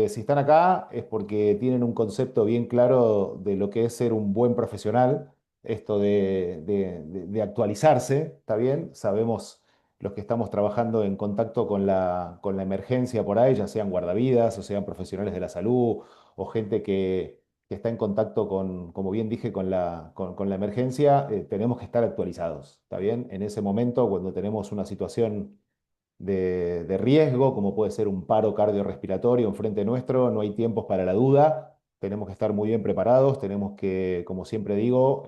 Si están acá es porque tienen un concepto bien claro de lo que es ser un buen profesional, esto de actualizarse, ¿está bien? Sabemos los que estamos trabajando en contacto con la emergencia por ahí, ya sean guardavidas o sean profesionales de la salud o gente que está en contacto con, como bien dije, con la emergencia, tenemos que estar actualizados, ¿está bien? En ese momento, cuando tenemos una situación de riesgo, como puede ser un paro cardiorrespiratorio enfrente nuestro, no hay tiempos para la duda, tenemos que estar muy bien preparados, tenemos que, como siempre digo,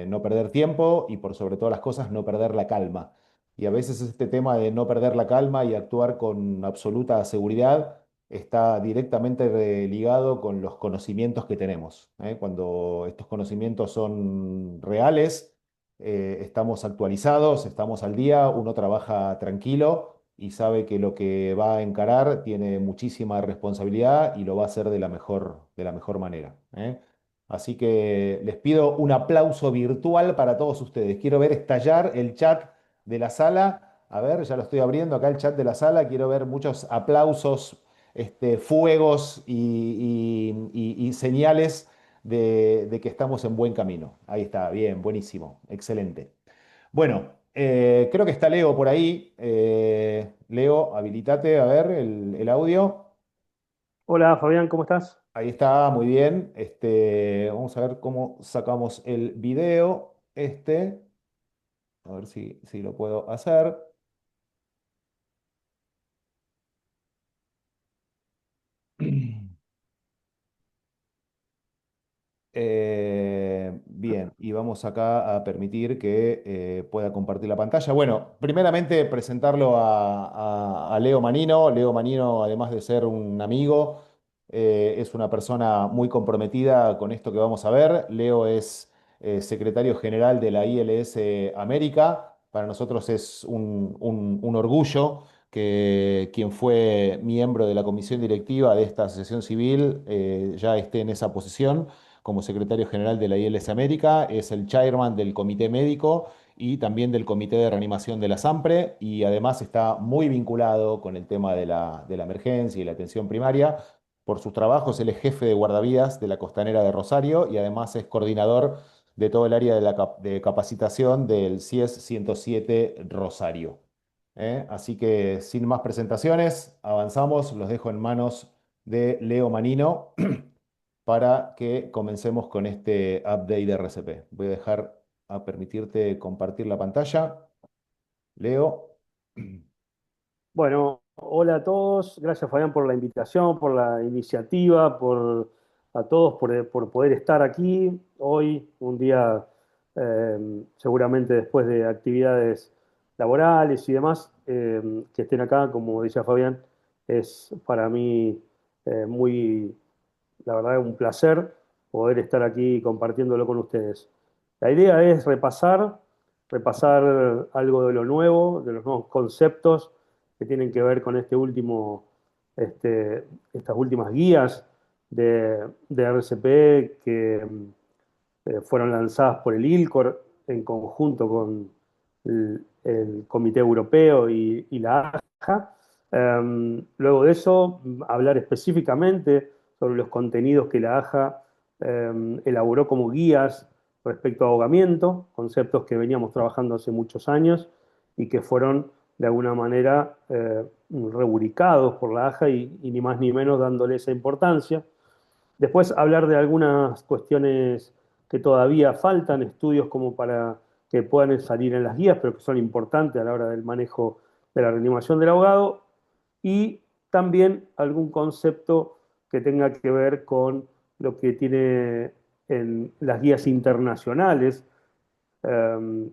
no perder tiempo y por sobre todas las cosas no perder la calma. Y a veces este tema de no perder la calma y actuar con absoluta seguridad está directamente ligado con los conocimientos que tenemos, ¿eh? Cuando estos conocimientos son reales, estamos actualizados, estamos al día, uno trabaja tranquilo y sabe que lo que va a encarar tiene muchísima responsabilidad y lo va a hacer de la mejor manera, ¿eh? Así que les pido un aplauso virtual para todos ustedes. Quiero ver estallar el chat de la sala. A ver, ya lo estoy abriendo acá el chat de la sala. Quiero ver muchos aplausos, fuegos y señales de que estamos en buen camino. Ahí está, bien, buenísimo, excelente. Bueno, creo que está Leo por ahí. Leo, habilitate a ver el audio. Hola Fabián, ¿cómo estás? Ahí está, muy bien. Vamos a ver cómo sacamos el video. A ver si lo puedo hacer. Bien, y vamos acá a permitir que pueda compartir la pantalla. Bueno, primeramente presentarlo a Leo Manino. Leo Manino, además de ser un amigo, es una persona muy comprometida con esto que vamos a ver. Leo es secretario general de la ILS América. Para nosotros es un orgullo que quien fue miembro de la comisión directiva de esta asociación civil ya esté en esa posición como secretario general de la ILS América, es el chairman del comité médico y también del comité de reanimación de la SAMPRE y además está muy vinculado con el tema de la emergencia y la atención primaria. Por sus trabajos, él es jefe de guardavidas de la Costanera de Rosario y además es coordinador de todo el área de capacitación del CIES 107 Rosario. Así que sin más presentaciones, avanzamos, los dejo en manos de Leo Manino para que comencemos con este update de RCP. Voy a dejar a permitirte compartir la pantalla. Leo. Bueno, hola a todos. Gracias Fabián por la invitación, por la iniciativa, a todos por poder estar aquí hoy, un día seguramente después de actividades laborales y demás, que estén acá, como decía Fabián, es para mí muy, la verdad, un placer poder estar aquí compartiéndolo con ustedes. La idea es repasar algo de lo nuevo, de los nuevos conceptos que tienen que ver con estas últimas guías de RCP que fueron lanzadas por el ILCOR en conjunto con el Comité Europeo y la AJA. Luego de eso, hablar específicamente sobre los contenidos que la AJA elaboró como guías respecto a ahogamiento, conceptos que veníamos trabajando hace muchos años y que fueron de alguna manera rubricados por la AJA y ni más ni menos dándole esa importancia. Después hablar de algunas cuestiones que todavía faltan, estudios como para que puedan salir en las guías, pero que son importantes a la hora del manejo de la reanimación del ahogado, y también algún concepto que tenga que ver con lo que tiene en las guías internacionales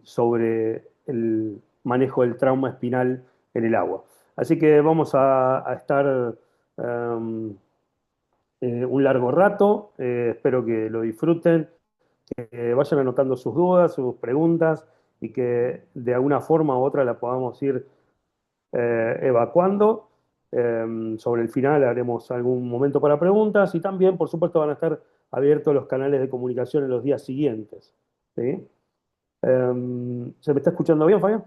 sobre el manejo del trauma espinal en el agua. Así que vamos a estar un largo rato. Espero que lo disfruten, que vayan anotando sus dudas, sus preguntas y que de alguna forma u otra la podamos ir evacuando. Sobre el final haremos algún momento para preguntas y también, por supuesto, van a estar abiertos los canales de comunicación en los días siguientes. ¿Sí? ¿Se me está escuchando bien, Fabián?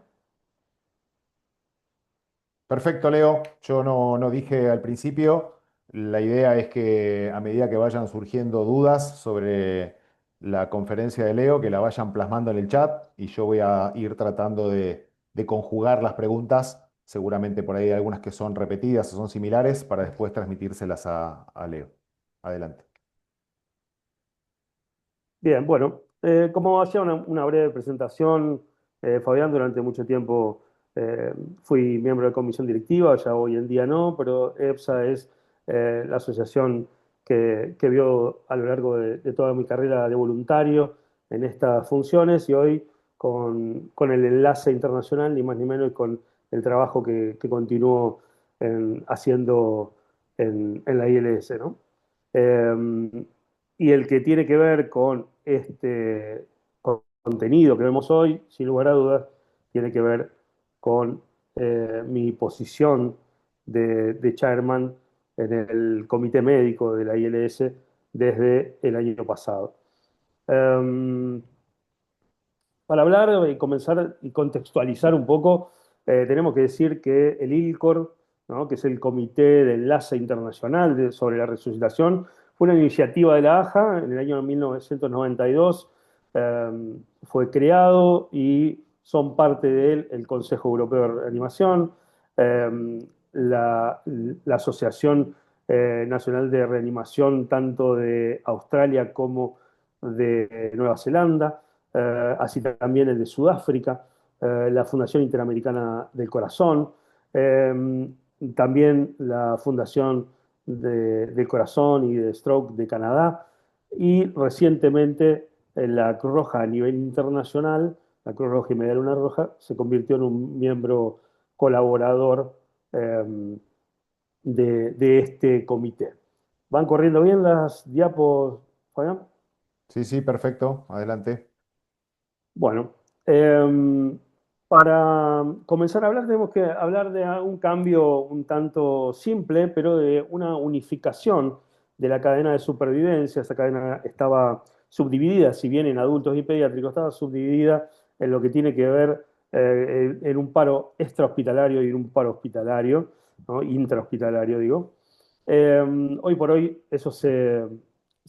Perfecto, Leo. Yo no dije al principio, La idea es que a medida que vayan surgiendo dudas sobre la conferencia de Leo, que la vayan plasmando en el chat y yo voy a ir tratando de conjugar las preguntas. Seguramente por ahí hay algunas que son repetidas o son similares para después transmitírselas a Leo. Adelante. Bien, bueno, como hacía una breve presentación, Fabián, durante mucho tiempo fui miembro de comisión directiva, ya hoy en día no, pero EPSA es la asociación que vio a lo largo de toda mi carrera de voluntario en estas funciones y hoy con el enlace internacional, ni más ni menos, y con el trabajo que continúo haciendo en la ILS, ¿no? Eh, y el que tiene que ver con este contenido que vemos hoy, sin lugar a dudas, tiene que ver con mi posición de chairman en el comité médico de la ILS desde el año pasado. Um, para hablar y comenzar y contextualizar un poco, tenemos que decir que el ILCOR, ¿no?, que es el Comité de Enlace Internacional sobre la Resucitación, fue una iniciativa de la AJA en el año 1992, eh, fue creado y son parte de él el Consejo Europeo de Reanimación, eh, la Asociación Nacional de Reanimación tanto de Australia como de Nueva Zelanda, así también el de Sudáfrica, la Fundación Interamericana del Corazón, también la Fundación del Corazón y de Stroke de Canadá, y recientemente la Cruz Roja a nivel internacional, la Cruz Roja y Media Luna Roja, se convirtió en un miembro colaborador de este comité. ¿Van corriendo bien las diapos, Fabián? Sí, sí, perfecto. Adelante. Bueno, eh, para comenzar a hablar tenemos que hablar de un cambio un tanto simple, pero de una unificación de la cadena de supervivencia. Esa cadena estaba subdividida, si bien en adultos y pediátricos, estaba subdividida en lo que tiene que ver en un paro extrahospitalario y en un paro hospitalario, ¿no? Intrahospitalario, digo. Hoy por hoy eso se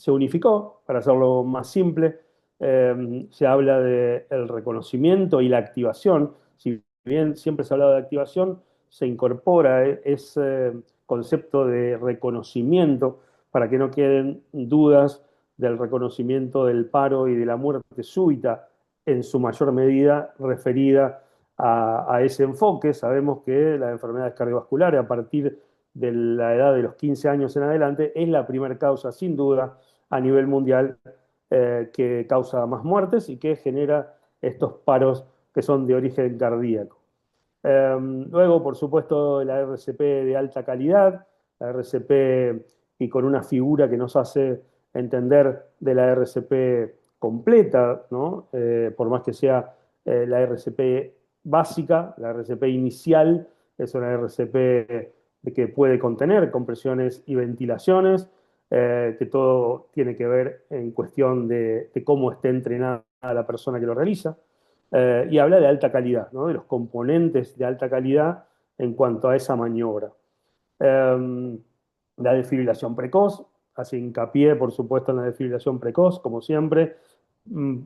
unificó, para hacerlo más simple. Se habla del reconocimiento y la activación. Si bien siempre se ha hablado de activación, se incorpora ese concepto de reconocimiento para que no queden dudas del reconocimiento del paro y de la muerte súbita, en su mayor medida referida a ese enfoque. Sabemos que las enfermedades cardiovasculares a partir de la edad de los 15 años en adelante es la primera causa, sin duda, a nivel mundial que causa más muertes y que genera estos paros que son de origen cardíaco. Luego, por supuesto, la RCP de alta calidad, la RCP y con una figura que nos hace entender de la RCP completa, ¿no? Por más que sea la RCP básica, la RCP inicial, es una RCP que puede contener compresiones y ventilaciones, que todo tiene que ver en cuestión de cómo esté entrenada la persona que lo realiza, y habla de alta calidad, ¿no?, de los componentes de alta calidad en cuanto a esa maniobra. Eh, la desfibrilación precoz, hace hincapié, por supuesto, en la desfibrilación precoz, como siempre, mm,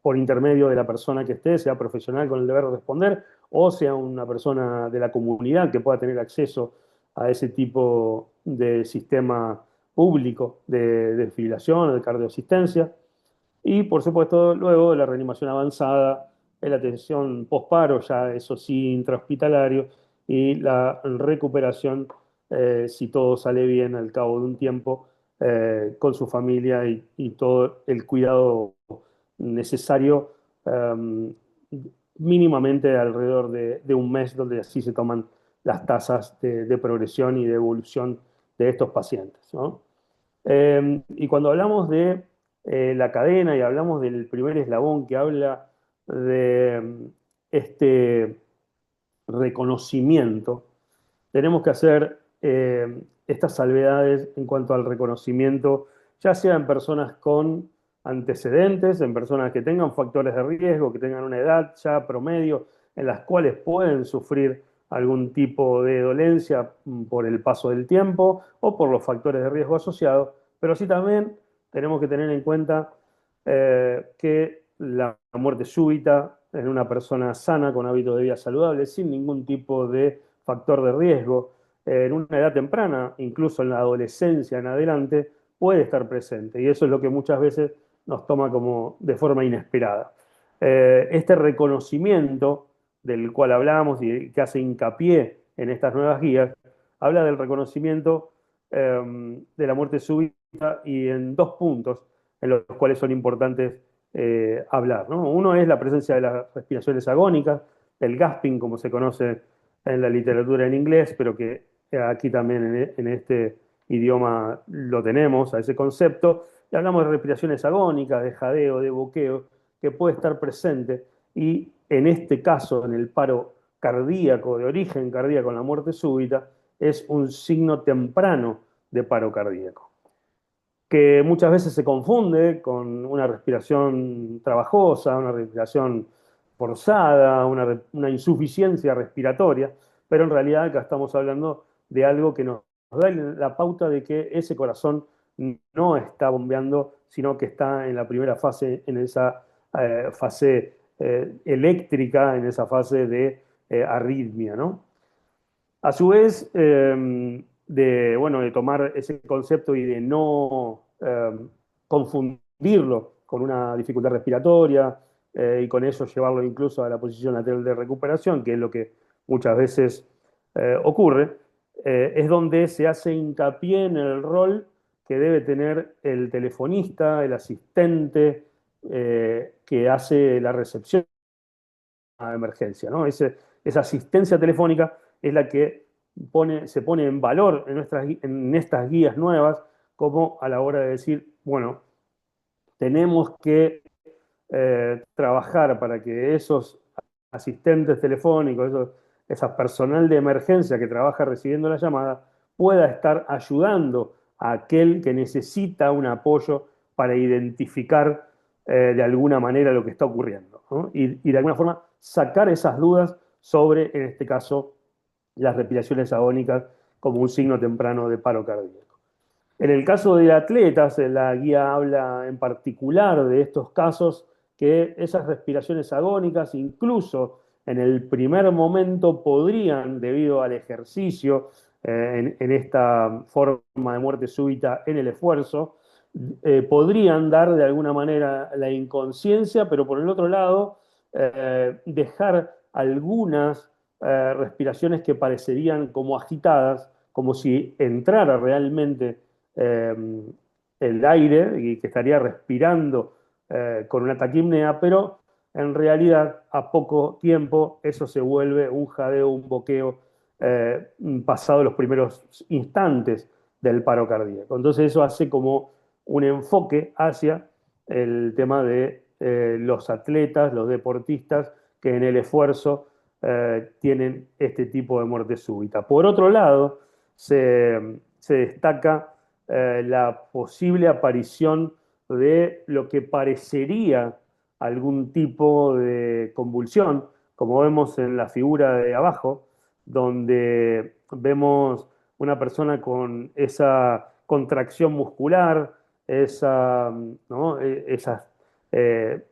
por intermedio de la persona que esté, sea profesional con el deber de responder, o sea una persona de la comunidad que pueda tener acceso a ese tipo de sistema público de desfibrilación o de cardioasistencia. Y por supuesto, luego de la reanimación avanzada, la atención posparo, ya eso sí, intrahospitalario, y la recuperación, si todo sale bien al cabo de un tiempo, con su familia y todo el cuidado necesario, eh, mínimamente alrededor de un mes, donde así se toman las tasas de progresión y de evolución de estos pacientes, ¿no? Y cuando hablamos de la cadena y hablamos del primer eslabón que habla de este reconocimiento, tenemos que hacer estas salvedades en cuanto al reconocimiento, ya sea en personas con antecedentes, en personas que tengan factores de riesgo, que tengan una edad ya promedio, en las cuales pueden sufrir algún tipo de dolencia por el paso del tiempo o por los factores de riesgo asociados, pero sí también tenemos que tener en cuenta que la muerte súbita en una persona sana, con hábitos de vida saludables, sin ningún tipo de factor de riesgo, en una edad temprana, incluso en la adolescencia en adelante, puede estar presente. Y eso es lo que muchas veces nos toma como de forma inesperada. Este reconocimiento del cual hablamos y que hace hincapié en estas nuevas guías, habla del reconocimiento de la muerte súbita y en dos puntos en los cuales son importantes hablar, ¿no? Uno es la presencia de las respiraciones agónicas, el gasping, como se conoce en la literatura en inglés, pero que aquí también en este idioma lo tenemos, a ese concepto, y hablamos de respiraciones agónicas, de jadeo, de boqueo, que puede estar presente, y en este caso, en el paro cardíaco, de origen cardíaco, en la muerte súbita, es un signo temprano de paro cardíaco que muchas veces se confunde con una respiración trabajosa, una respiración forzada, una insuficiencia respiratoria, pero en realidad acá estamos hablando de algo que nos da la pauta de que ese corazón no está bombeando, sino que está en la primera fase, en esa fase eléctrica, en esa fase de arritmia, ¿no? A su vez, bueno, de tomar ese concepto y de no confundirlo con una dificultad respiratoria y con eso llevarlo incluso a la posición lateral de recuperación, que es lo que muchas veces ocurre, es donde se hace hincapié en el rol que debe tener el telefonista, el asistente que hace la recepción a emergencia, ¿no? Esa asistencia telefónica es la que se pone en valor en estas guías nuevas, como a la hora de decir, bueno, tenemos que trabajar para que esos asistentes telefónicos, esas personal de emergencia que trabaja recibiendo la llamada, pueda estar ayudando a aquel que necesita un apoyo para identificar de alguna manera lo que está ocurriendo, ¿no? Y de alguna forma sacar esas dudas sobre, en este caso, las respiraciones agónicas como un signo temprano de paro cardíaco. En el caso de atletas, la guía habla en particular de estos casos que esas respiraciones agónicas, incluso en el primer momento, podrían, debido al ejercicio, en esta forma de muerte súbita en el esfuerzo, podrían dar de alguna manera la inconsciencia, pero por el otro lado, dejar algunas respiraciones que parecerían como agitadas, como si entrara realmente eh, el aire y que estaría respirando con una taquipnea, pero en realidad a poco tiempo eso se vuelve un jadeo, un boqueo pasado los primeros instantes del paro cardíaco. Entonces eso hace como un enfoque hacia el tema de los atletas, los deportistas que en el esfuerzo tienen este tipo de muerte súbita. Por otro lado, se destaca la posible aparición de lo que parecería algún tipo de convulsión, como vemos en la figura de abajo, donde vemos una persona con esa contracción muscular, ¿no? Esas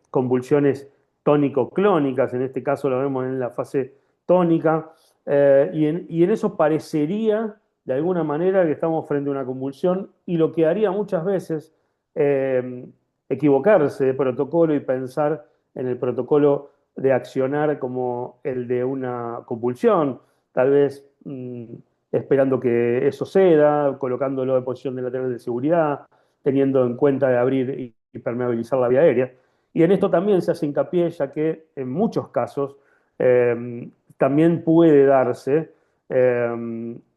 convulsiones tónico-clónicas, en este caso lo vemos en la fase tónica, y en eso parecería de alguna manera que estamos frente a una convulsión y lo que haría muchas veces eh, equivocarse de protocolo y pensar en el protocolo de accionar como el de una convulsión, tal vez esperando que eso ceda, colocándolo en posición de lateral de seguridad, teniendo en cuenta de abrir y permeabilizar la vía aérea. Y en esto también se hace hincapié, ya que en muchos casos también puede darse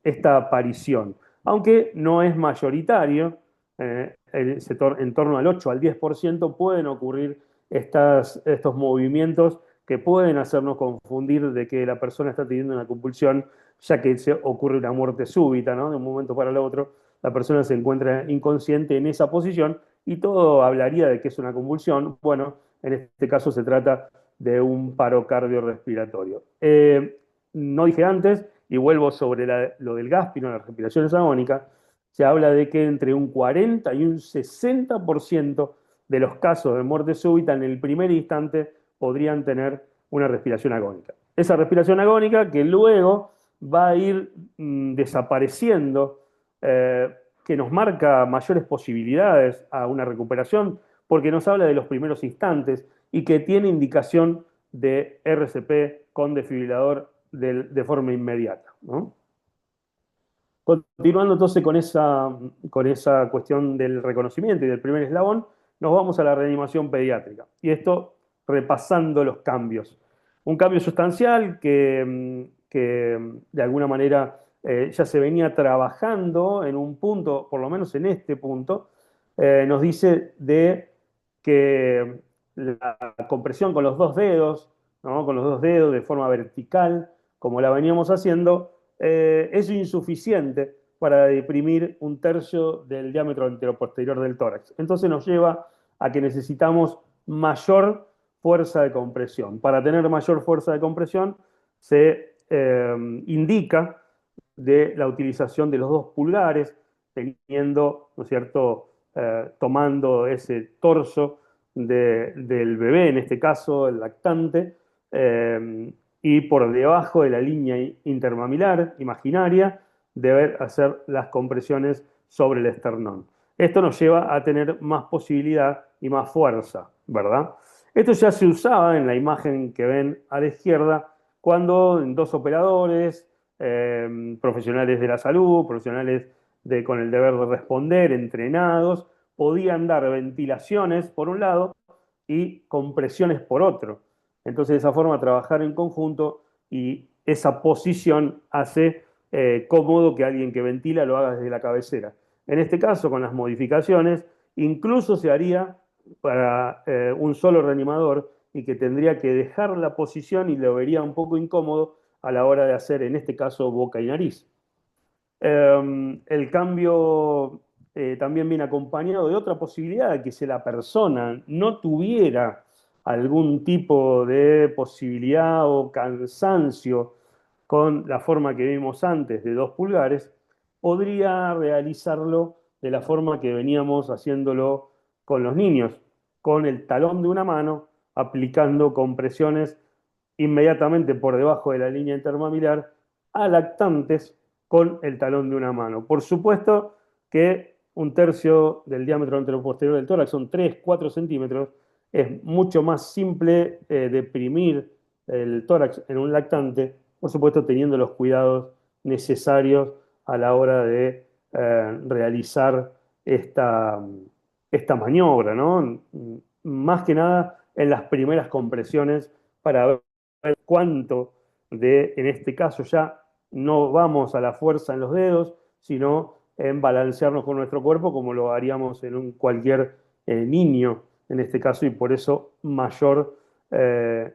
esta aparición, aunque no es mayoritario, en torno al 8 al 10% pueden ocurrir estos movimientos que pueden hacernos confundir de que la persona está teniendo una compulsión, ya que se ocurre una muerte súbita, ¿no? De un momento para el otro, la persona se encuentra inconsciente en esa posición y todo hablaría de que es una convulsión. Bueno, en este caso se trata de un paro cardiorrespiratorio. no dije antes, y vuelvo sobre lo del Gaspino, las respiraciones agónicas, se habla de que entre un 40 y un 60% de los casos de muerte súbita en el primer instante podrían tener una respiración agónica. Esa respiración agónica que luego va a ir desapareciendo, que nos marca mayores posibilidades a una recuperación, porque nos habla de los primeros instantes y que tiene indicación de RCP con desfibrilador de forma inmediata, ¿no? Continuando entonces con esa cuestión del reconocimiento y del primer eslabón, nos vamos a la reanimación pediátrica. Y esto repasando los cambios. Un cambio sustancial que de alguna manera ya se venía trabajando en un punto, por lo menos en este punto, nos dice de que la compresión con los dos dedos, ¿no? Con los dos dedos de forma vertical, como la veníamos haciendo, es insuficiente para deprimir un tercio del diámetro anteroposterior del tórax. Entonces nos lleva a que necesitamos mayor fuerza de compresión. Para tener mayor fuerza de compresión se indica de la utilización de los dos pulgares, teniendo, ¿no es cierto?, tomando ese torso del bebé, en este caso el lactante, y por debajo de la línea intermamilar imaginaria, deber hacer las compresiones sobre el esternón. Esto nos lleva a tener más posibilidad y más fuerza, ¿verdad? Esto ya se usaba en la imagen que ven a la izquierda, cuando dos operadores, profesionales de la salud, profesionales con el deber de responder, entrenados, podían dar ventilaciones por un lado y compresiones por otro. Entonces, de esa forma, trabajar en conjunto y esa posición hace cómodo que alguien que ventila lo haga desde la cabecera. En este caso, con las modificaciones, incluso se haría para un solo reanimador y que tendría que dejar la posición y lo vería un poco incómodo a la hora de hacer, en este caso, boca y nariz. El cambio también viene acompañado de otra posibilidad, de que si la persona no tuviera algún tipo de posibilidad o cansancio con la forma que vimos antes de 2 pulgares, podría realizarlo de la forma que veníamos haciéndolo con los niños, con el talón de una mano, aplicando compresiones inmediatamente por debajo de la línea intermamilar a lactantes con el talón de una mano. Por supuesto que un tercio del diámetro anteroposterior del tórax son 3-4 centímetros. Es mucho más simple deprimir el tórax en un lactante, por supuesto teniendo los cuidados necesarios a la hora de realizar esta maniobra, ¿no? Más que nada en las primeras compresiones para ver cuánto en este caso ya no vamos a la fuerza en los dedos, sino en balancearnos con nuestro cuerpo como lo haríamos en cualquier niño en este caso, y por eso mayor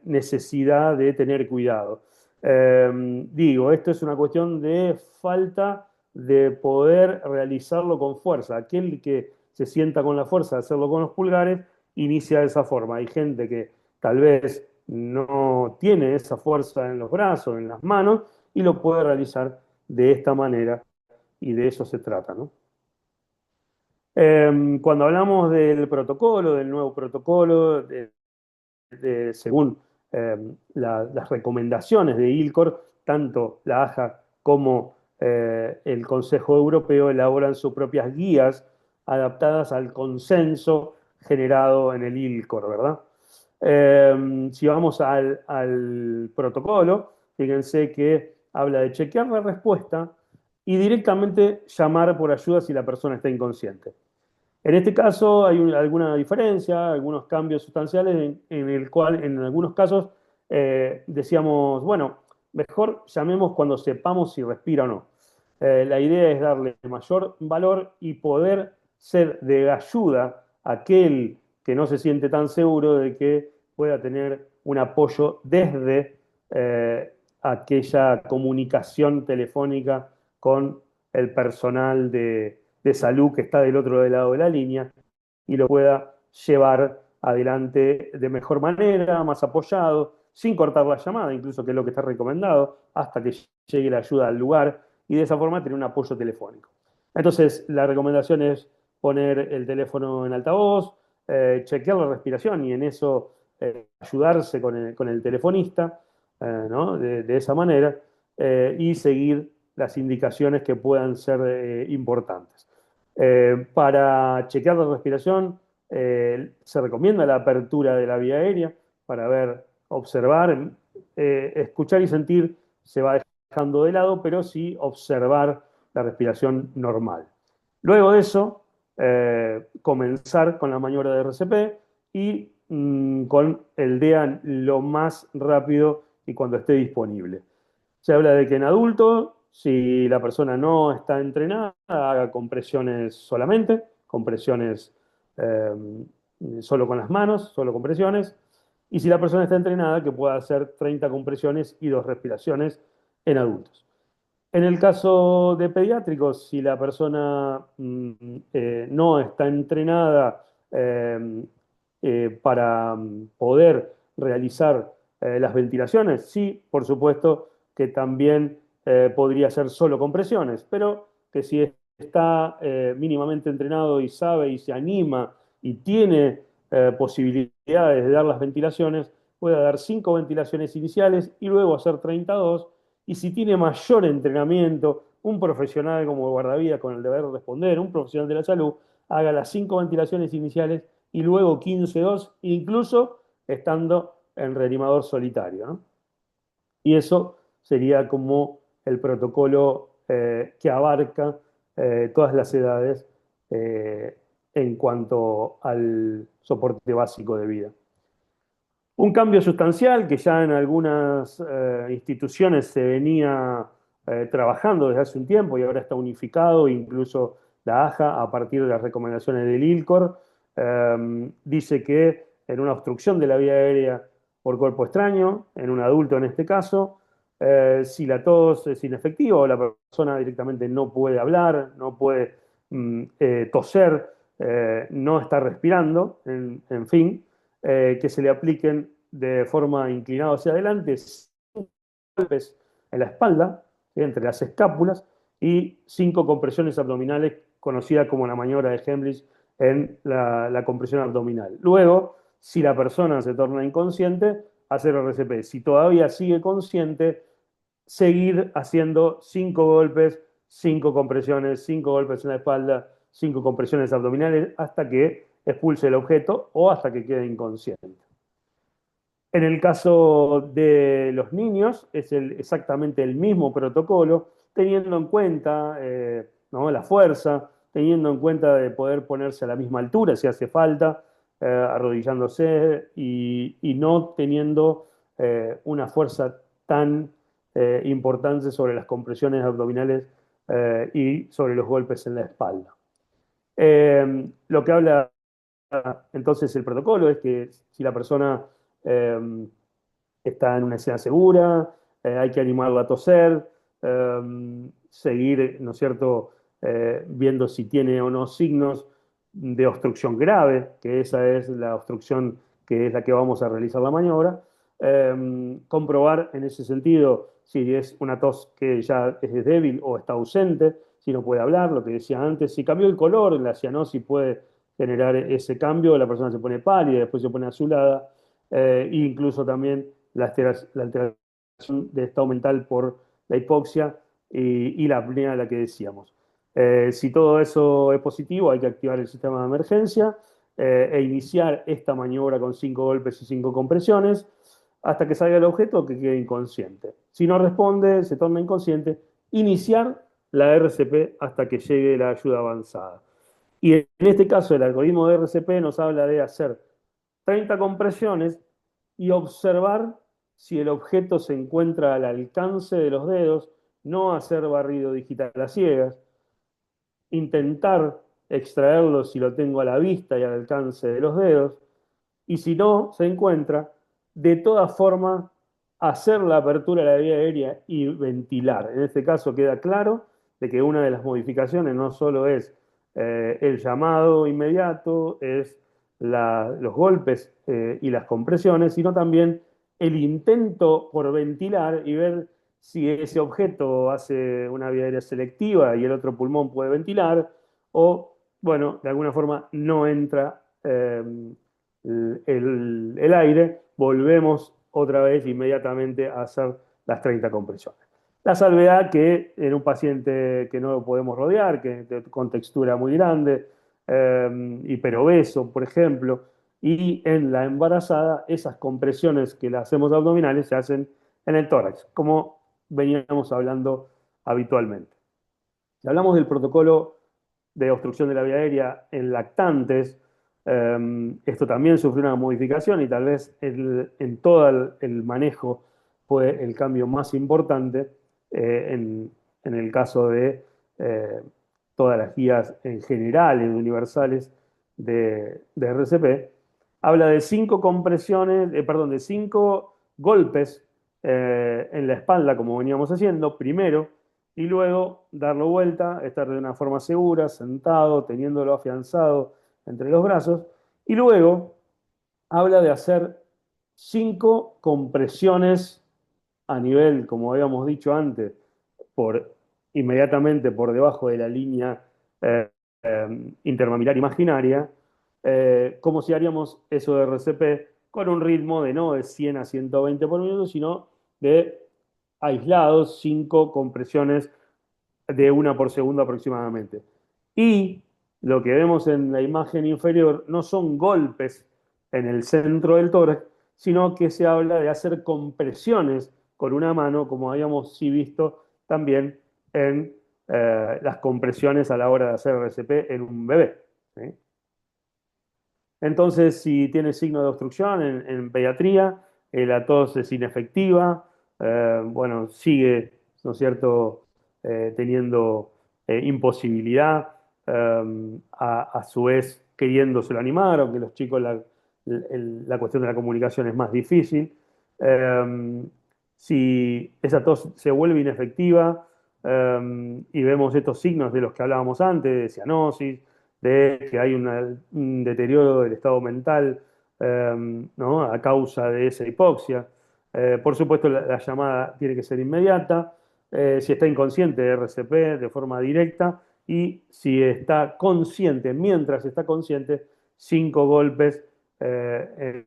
necesidad de tener cuidado. Digo, esto es una cuestión de falta de poder realizarlo con fuerza. Aquel que se sienta con la fuerza de hacerlo con los pulgares, inicia de esa forma. Hay gente que tal vez no tiene esa fuerza en los brazos, en las manos, y lo puede realizar de esta manera, y de eso se trata, ¿no? Cuando hablamos del protocolo, del nuevo protocolo, según las recomendaciones de ILCOR, tanto la AJA como el Consejo Europeo elaboran sus propias guías adaptadas al consenso generado en el ILCOR, ¿verdad? Si vamos al protocolo, fíjense que habla de chequear la respuesta y directamente llamar por ayuda si la persona está inconsciente. En este caso hay alguna diferencia, algunos cambios sustanciales en el cual en algunos casos decíamos, bueno, mejor llamemos cuando sepamos si respira o no. La idea es darle mayor valor y poder ser de ayuda a aquel que no se siente tan seguro de que pueda tener un apoyo desde aquella comunicación telefónica con el personal de salud que está del otro lado de la línea y lo pueda llevar adelante de mejor manera, más apoyado, sin cortar la llamada, incluso que es lo que está recomendado, hasta que llegue la ayuda al lugar y de esa forma tener un apoyo telefónico. Entonces, la recomendación es poner el teléfono en altavoz, chequear la respiración y en eso ayudarse con el telefonista, ¿no? De esa manera, y seguir las indicaciones que puedan ser importantes. Para chequear la respiración, se recomienda la apertura de la vía aérea para ver, observar, escuchar y sentir se va dejando de lado, pero sí observar la respiración normal. Luego de eso, comenzar con la maniobra de RCP y con el DEA lo más rápido y cuando esté disponible. Se habla de que en adulto, si la persona no está entrenada, haga compresiones solamente, compresiones eh, solo con las manos, solo compresiones. Y si la persona está entrenada, que pueda hacer 30 compresiones y 2 respiraciones en adultos. En el caso de pediátricos, si la persona no está entrenada para poder realizar las ventilaciones, sí, por supuesto que también podría ser solo compresiones, pero que si está mínimamente entrenado y sabe y se anima y tiene posibilidades de dar las ventilaciones, puede dar 5 ventilaciones iniciales y luego hacer 32 y si tiene mayor entrenamiento, un profesional como guardavidas con el deber de responder, un profesional de la salud, haga las 5 ventilaciones iniciales y luego 15-2, incluso estando en reanimador solitario, ¿no? Y eso sería como el protocolo que abarca todas las edades eh, en cuanto al soporte básico de vida. Un cambio sustancial que ya en algunas instituciones se venía trabajando desde hace un tiempo y ahora está unificado, incluso la AJA, a partir de las recomendaciones del ILCOR, dice que en una obstrucción de la vía aérea por cuerpo extraño, en un adulto en este caso, si la tos es inefectiva o la persona directamente no puede hablar, no puede toser, no está respirando, en fin, que se le apliquen de forma inclinada hacia adelante, golpes en la espalda, entre las escápulas, y 5 compresiones abdominales, conocida como la maniobra de Hemlich en la compresión abdominal. Luego, si la persona se torna inconsciente, hacer RCP. Si todavía sigue consciente, seguir haciendo 5 golpes, 5 compresiones, 5 golpes en la espalda, 5 compresiones abdominales, hasta que expulse el objeto o hasta que quede inconsciente. En el caso de los niños es exactamente el mismo protocolo, teniendo en cuenta ¿no? la fuerza, teniendo en cuenta de poder ponerse a la misma altura si hace falta, arrodillándose y no teniendo una fuerza tan importante sobre las compresiones abdominales y sobre los golpes en la espalda. Lo que habla entonces el protocolo es que si la persona está en una escena segura, hay que animarla a toser, seguir, ¿no es cierto?, viendo si tiene o no signos de obstrucción grave, que esa es la obstrucción que es la que vamos a realizar la maniobra, comprobar en ese sentido si es una tos que ya es débil o está ausente, si no puede hablar, lo que decía antes, si cambió el color, la cianosis puede generar ese cambio, la persona se pone pálida, después se pone azulada, e incluso también la alteración de estado mental por la hipoxia y la apnea de la que decíamos. Si todo eso es positivo, hay que activar el sistema de emergencia e iniciar esta maniobra con 5 golpes y 5 compresiones hasta que salga el objeto que quede inconsciente. Si no responde, se torna inconsciente, iniciar la RCP hasta que llegue la ayuda avanzada. Y en este caso, el algoritmo de RCP nos habla de hacer 30 compresiones y observar si el objeto se encuentra al alcance de los dedos, no hacer barrido digital a ciegas, intentar extraerlo si lo tengo a la vista y al alcance de los dedos, y si no se encuentra, de todas formas, hacer la apertura de la vía aérea y ventilar. En este caso queda claro de que una de las modificaciones no solo es el llamado inmediato, es los golpes y las compresiones, sino también el intento por ventilar y ver si ese objeto hace una vía aérea selectiva y el otro pulmón puede ventilar, o, bueno, de alguna forma no entra el aire, volvemos otra vez inmediatamente a hacer las 30 compresiones. La salvedad que en un paciente que no lo podemos rodear, con textura muy grande, hiperobeso, por ejemplo, y en la embarazada, esas compresiones que le hacemos abdominales se hacen en el tórax, como veníamos hablando habitualmente. Si hablamos del protocolo de obstrucción de la vía aérea en lactantes, esto también sufrió una modificación y tal vez en todo el manejo fue el cambio más importante en el caso de eh, todas las guías en general, en universales de RCP. Habla de 5 compresiones, perdón, de 5 golpes en la espalda, como veníamos haciendo, primero, y luego darlo vuelta, estar de una forma segura, sentado, teniéndolo afianzado entre los brazos, y luego habla de hacer 5 compresiones a nivel, como habíamos dicho antes, por, inmediatamente por debajo de la línea intermamilar imaginaria, como si haríamos eso de RCP con un ritmo de no de 100 a 120 por minuto, sino de aislados, 5 compresiones de una por segundo aproximadamente. Y lo que vemos en la imagen inferior no son golpes en el centro del tórax, sino que se habla de hacer compresiones con una mano, como habíamos sí visto también en las compresiones a la hora de hacer RCP en un bebé. ¿Sí? Entonces, si tiene signo de obstrucción en pediatría, la tos es inefectiva, bueno, sigue, ¿no es cierto?, teniendo imposibilidad, a su vez queriéndoselo animar, aunque los chicos la cuestión de la comunicación es más difícil. Si esa tos se vuelve inefectiva y vemos estos signos de los que hablábamos antes, de cianosis, de que hay un deterioro del estado mental, ¿no? A causa de esa hipoxia. Por supuesto, la llamada tiene que ser inmediata. Si está inconsciente, RCP de forma directa. Y si está consciente, mientras está consciente, 5 golpes en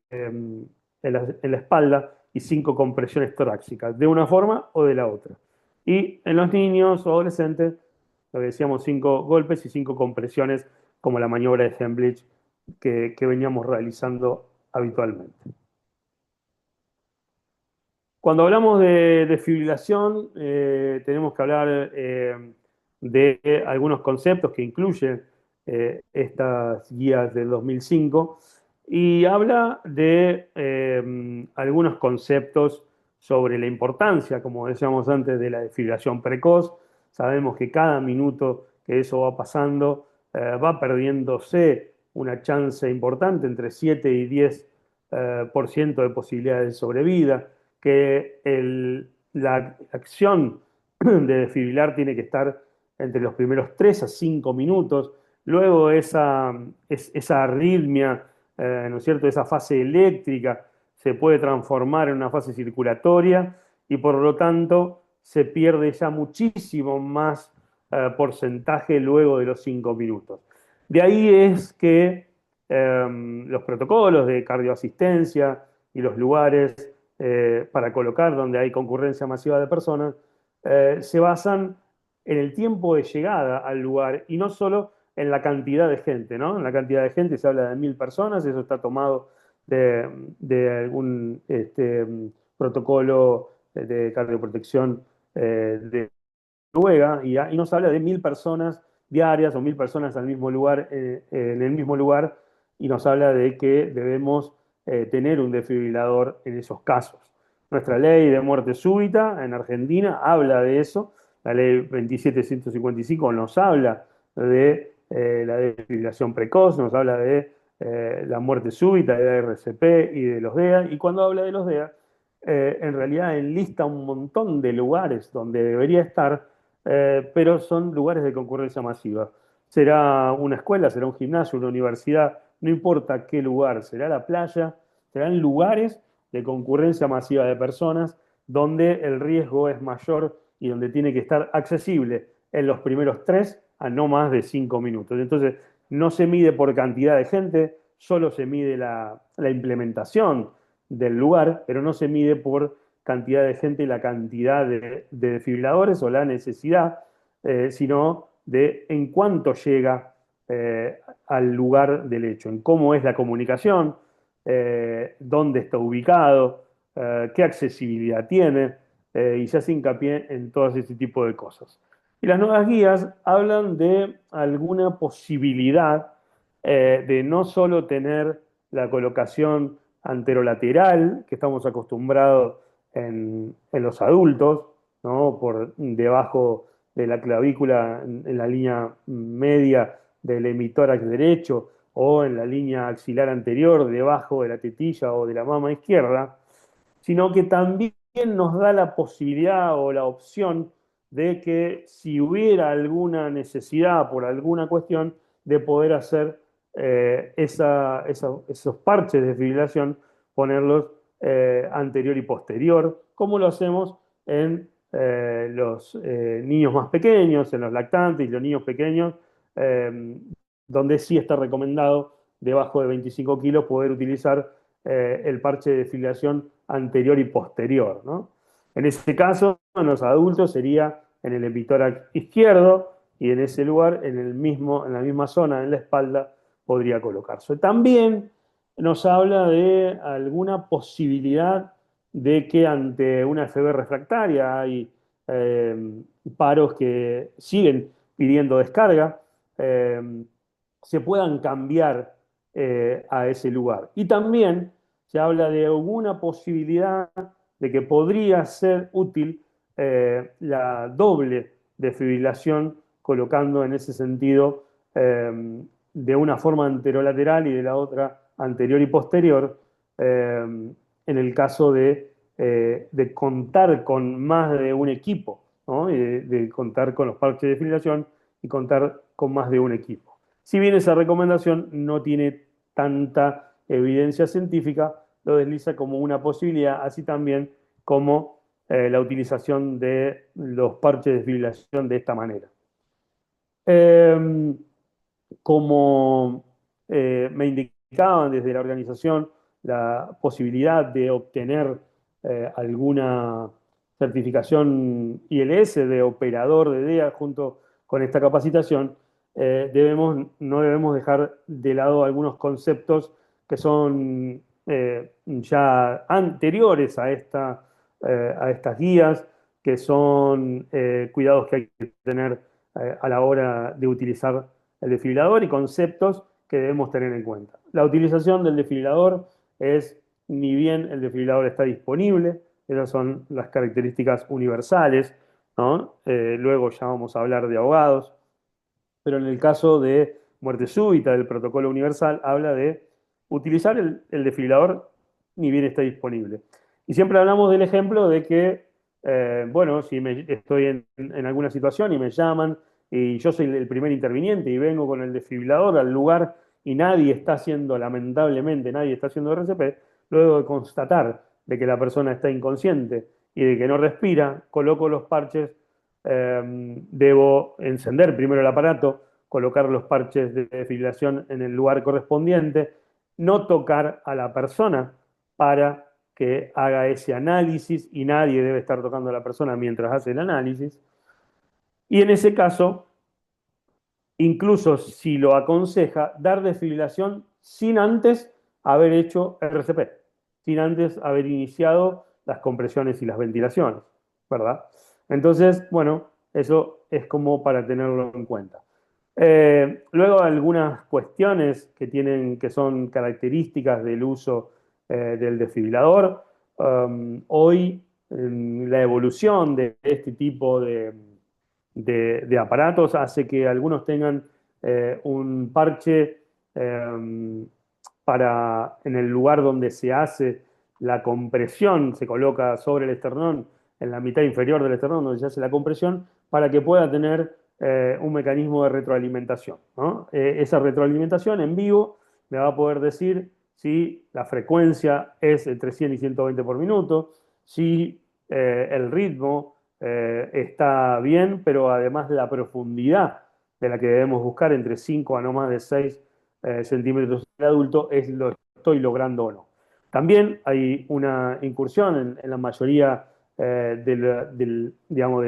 la espalda y 5 compresiones torácicas, de una forma o de la otra. Y en los niños o adolescentes, lo que decíamos, 5 golpes y 5 compresiones, como la maniobra de Hemlich que veníamos realizando habitualmente. Cuando hablamos de desfibrilación, tenemos que hablar de algunos conceptos que incluyen estas guías del 2005 y habla de algunos conceptos sobre la importancia, como decíamos antes, de la desfibrilación precoz. Sabemos que cada minuto que eso va pasando va perdiéndose una chance importante, entre 7 y 10% de posibilidades de sobrevida, que la acción de desfibrilar tiene que estar entre los primeros 3 a 5 minutos, luego esa arritmia, ¿no es cierto?, esa fase eléctrica se puede transformar en una fase circulatoria y por lo tanto se pierde ya muchísimo más porcentaje luego de los 5 minutos. De ahí es que los protocolos de cardioasistencia y los lugares para colocar donde hay concurrencia masiva de personas se basan en el tiempo de llegada al lugar y no solo en la cantidad de gente, ¿no? En la cantidad de gente se habla de 1000 personas, eso está tomado de algún protocolo de cardioprotección de Noruega y nos habla de 1000 personas diarias o 1000 personas al mismo lugar, en el mismo lugar y nos habla de que debemos tener un desfibrilador en esos casos. Nuestra ley de muerte súbita en Argentina habla de eso, la ley 27155 nos habla de la desfibrilación precoz, nos habla de la muerte súbita, de la RCP y de los DEA, y cuando habla de los DEA, en realidad enlista un montón de lugares donde debería estar, pero son lugares de concurrencia masiva. Será una escuela, será un gimnasio, una universidad, no importa qué lugar, será la playa, serán lugares de concurrencia masiva de personas, donde el riesgo es mayor y donde tiene que estar accesible en los primeros 3 a no más de 5 minutos. Entonces, no se mide por cantidad de gente, solo se mide la implementación del lugar, pero no se mide por cantidad de gente y la cantidad de desfibriladores o la necesidad, sino de en cuánto llega al lugar del hecho, en cómo es la comunicación, dónde está ubicado, qué accesibilidad tiene, y se hace hincapié en todo ese tipo de cosas. Y las nuevas guías hablan de alguna posibilidad de no solo tener la colocación anterolateral, que estamos acostumbrados en los adultos, ¿no? Por debajo de la clavícula, en la línea media del hemitórax derecho, o en la línea axilar anterior, debajo de la tetilla o de la mama izquierda, sino que también nos da la posibilidad o la opción de que si hubiera alguna necesidad por alguna cuestión, de poder hacer esos parches de fibrilación, ponerlos anterior y posterior, como lo hacemos en los niños más pequeños, en los lactantes y los niños pequeños, donde sí está recomendado debajo de 25 kilos poder utilizar el parche de filiación anterior y posterior, ¿no? En ese caso, en los adultos sería en el epitórax izquierdo y en ese lugar, en la misma zona, en la espalda, podría colocarse. También nos habla de alguna posibilidad de que ante una FB refractaria hay paros que siguen pidiendo descarga, se puedan cambiar a ese lugar. Y también se habla de alguna posibilidad de que podría ser útil la doble defibrilación, colocando en ese sentido de una forma anterolateral y de la otra anterior y posterior, en el caso de contar con más de un equipo, ¿no? Y de contar con los parches de defibrilación y contar con más de un equipo. Si bien esa recomendación no tiene tanta evidencia científica, lo desliza como una posibilidad, así también como la utilización de los parches de desfibrilación de esta manera. Eh, Como me indicaban desde la organización, la posibilidad de obtener alguna certificación ILS de operador de DEA junto con esta capacitación, no debemos dejar de lado algunos conceptos que son ya anteriores a estas guías, que son cuidados que hay que tener a la hora de utilizar el desfibrilador y conceptos que debemos tener en cuenta. La utilización del desfibrilador es, ni bien el desfibrilador está disponible, esas son las características universales, ¿no? Luego ya vamos a hablar de ahogados, pero en el caso de muerte súbita del protocolo universal habla de utilizar el desfibrilador ni bien está disponible. Y siempre hablamos del ejemplo de que, bueno, si estoy en alguna situación y me llaman y yo soy el primer interviniente y vengo con el desfibrilador al lugar y nadie está haciendo, lamentablemente, nadie está haciendo RCP, luego de constatar de que la persona está inconsciente y de que no respira, coloco los parches, debo encender primero el aparato, colocar los parches de desfibrilación en el lugar correspondiente, no tocar a la persona para que haga ese análisis y nadie debe estar tocando a la persona mientras hace el análisis. Y en ese caso, incluso si lo aconseja, dar desfibrilación sin antes haber hecho RCP, sin antes haber iniciado las compresiones y las ventilaciones, ¿verdad? Entonces, bueno, eso es como para tenerlo en cuenta. Luego algunas cuestiones que son características del uso del desfibrilador. Hoy la evolución de este tipo de aparatos hace que algunos tengan un parche en el lugar donde se hace la compresión, se coloca sobre el esternón, en la mitad inferior del esternón donde se hace la compresión, para que pueda tener un mecanismo de retroalimentación, ¿no? Esa retroalimentación en vivo me va a poder decir si la frecuencia es entre 100 y 120 por minuto, si el ritmo está bien, pero además la profundidad de la que debemos buscar entre 5 a no más de 6 centímetros del adulto es lo estoy logrando o no. También hay una incursión en la mayoría digamos,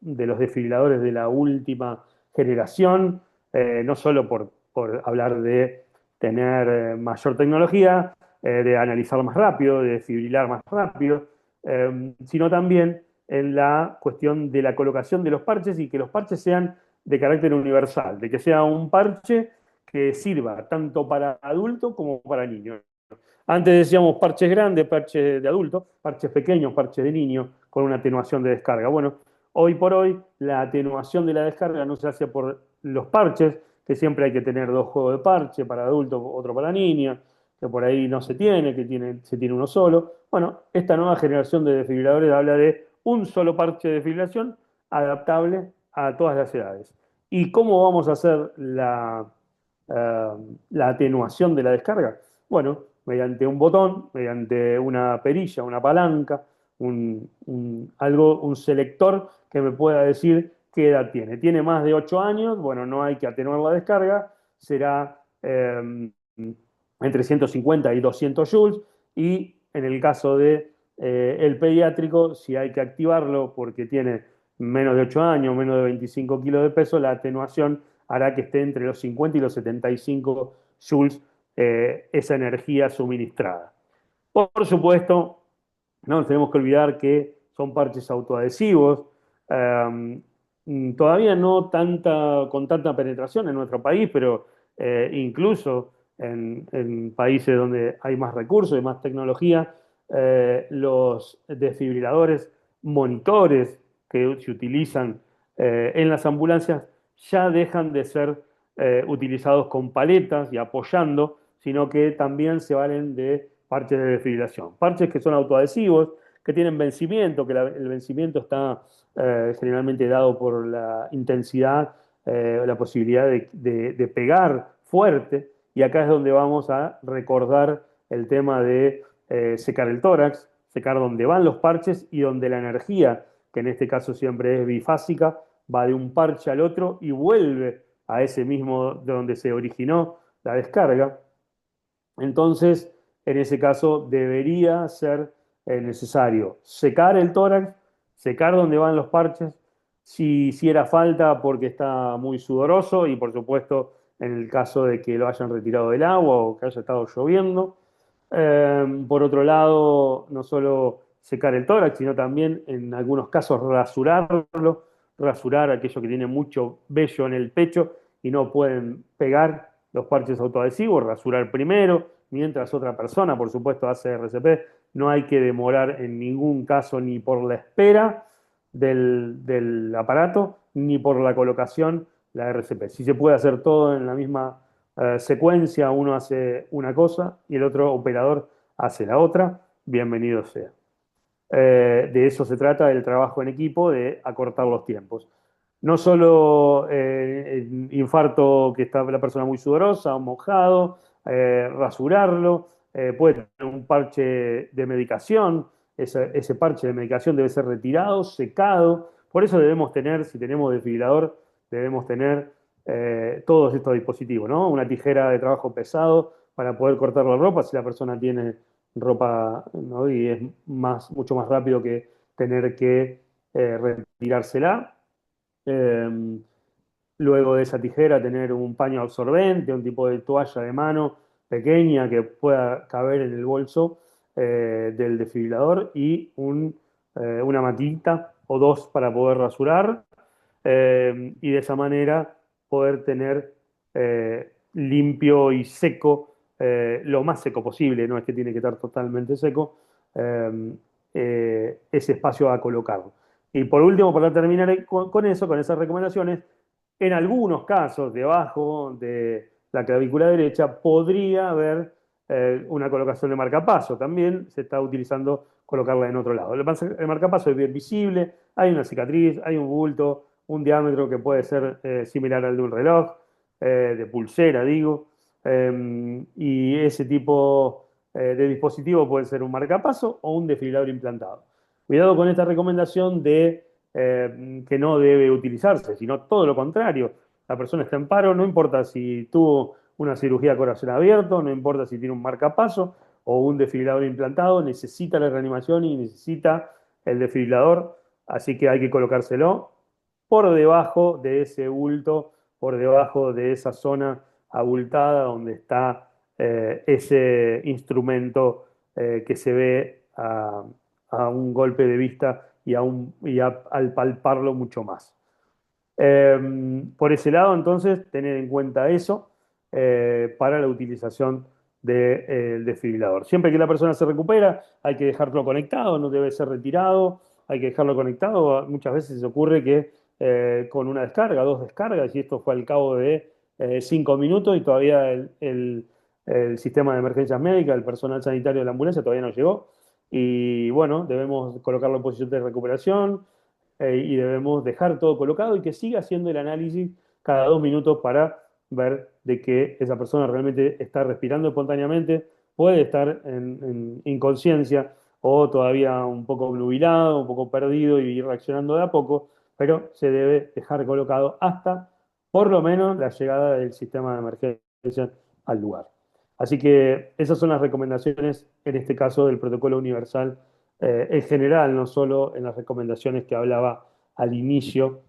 de los desfibriladores de la última generación, no solo por hablar de tener mayor tecnología, de analizar más rápido, de desfibrilar más rápido, sino también en la cuestión de la colocación de los parches y que los parches sean de carácter universal, de que sea un parche que sirva tanto para adulto como para niño. Antes decíamos parches grandes, parches de adultos, parches pequeños, parches de niños, con una atenuación de descarga. Bueno, hoy por hoy la atenuación de la descarga no se hace por los parches, que siempre hay que tener dos juegos de parche, para adultos, otro para niños, que por ahí no se tiene, se tiene uno solo. Bueno, esta nueva generación de desfibriladores habla de un solo parche de desfibrilación adaptable a todas las edades. ¿Y cómo vamos a hacer eh, la atenuación de la descarga? Bueno, mediante un botón, mediante una perilla, una palanca, un selector que me pueda decir qué edad tiene. ¿Tiene más de 8 años? Bueno, no hay que atenuar la descarga, será entre 150 y 200 joules, y en el caso de el pediátrico, si hay que activarlo porque tiene menos de 8 años, menos de 25 kilos de peso, la atenuación hará que esté entre los 50 y los 75 joules esa energía suministrada. Por supuesto, no nos tenemos que olvidar que son parches autoadhesivos, eh, todavía no con tanta penetración en nuestro país, pero incluso en países donde hay más recursos y más tecnología, los desfibriladores monitores que se utilizan en las ambulancias ya dejan de ser utilizados con paletas y apoyando, sino que también se valen de parches de desfibrilación. Parches que son autoadhesivos, que tienen vencimiento, que el vencimiento está generalmente dado por la intensidad, la posibilidad de pegar fuerte, y acá es donde vamos a recordar el tema de secar el tórax, secar donde van los parches y donde la energía, que en este caso siempre es bifásica, va de un parche al otro y vuelve a ese mismo de donde se originó la descarga. Entonces, en ese caso, debería ser necesario secar el tórax, secar donde van los parches, si hiciera falta porque está muy sudoroso y por supuesto en el caso de que lo hayan retirado del agua o que haya estado lloviendo. Por otro lado, no solo secar el tórax, sino también en algunos casos rasurarlo, rasurar aquello que tiene mucho vello en el pecho y no pueden pegar los parches autoadhesivos, rasurar primero, mientras otra persona, por supuesto, hace RCP. No hay que demorar en ningún caso ni por la espera del aparato, ni por la colocación la RCP. Si se puede hacer todo en la misma secuencia, uno hace una cosa y el otro operador hace la otra, bienvenido sea. De eso se trata el trabajo en equipo, de acortar los tiempos. No solo infarto que está la persona muy sudorosa, mojado, rasurarlo, puede tener un parche de medicación, ese parche de medicación debe ser retirado, secado, por eso debemos tener, si tenemos desfibrilador, debemos tener todos estos dispositivos, ¿no? Una tijera de trabajo pesado para poder cortar la ropa si la persona tiene ropa, ¿no? Y es mucho más rápido que tener que retirársela. Eh, Luego de esa tijera, tener un paño absorbente, un tipo de toalla de mano pequeña que pueda caber en el bolso del desfibrilador y una matita o dos para poder rasurar, y de esa manera poder tener limpio y seco, lo más seco posible, no es que tiene que estar totalmente seco, eh, ese espacio a colocarlo. Y por último, para terminar con eso, con esas recomendaciones, en algunos casos, debajo de la clavícula derecha, podría haber una colocación de marcapaso. También se está utilizando colocarla en otro lado. El marcapaso es bien visible, hay una cicatriz, hay un bulto, un diámetro que puede ser similar al de un reloj, de pulsera, digo. Y ese tipo de dispositivo puede ser un marcapaso o un desfibrilador implantado. Cuidado con esta recomendación de que no debe utilizarse, sino todo lo contrario. La persona está en paro, no importa si tuvo una cirugía a corazón abierto, no importa si tiene un marcapaso o un desfibrilador implantado, necesita la reanimación y necesita el desfibrilador, así que hay que colocárselo por debajo de ese bulto, por debajo de esa zona abultada donde está ese instrumento que se ve a un golpe de vista al palparlo mucho más. Por ese lado, entonces, tener en cuenta eso para la utilización del desfibrilador. Siempre que la persona se recupera, hay que dejarlo conectado, no debe ser retirado, hay que dejarlo conectado. Muchas veces ocurre que con una descarga, dos descargas, y esto fue al cabo de 5 minutos y todavía el sistema de emergencias médicas, el personal sanitario de la ambulancia todavía no llegó. Y bueno, debemos colocarlo en posición de recuperación y debemos dejar todo colocado y que siga haciendo el análisis cada 2 minutos para ver de que esa persona realmente está respirando espontáneamente, puede estar en inconsciencia o todavía un poco obnubilado, un poco perdido y ir reaccionando de a poco, pero se debe dejar colocado hasta por lo menos la llegada del sistema de emergencia al lugar. Así que esas son las recomendaciones, en este caso, del protocolo universal en general, no solo en las recomendaciones que hablaba al inicio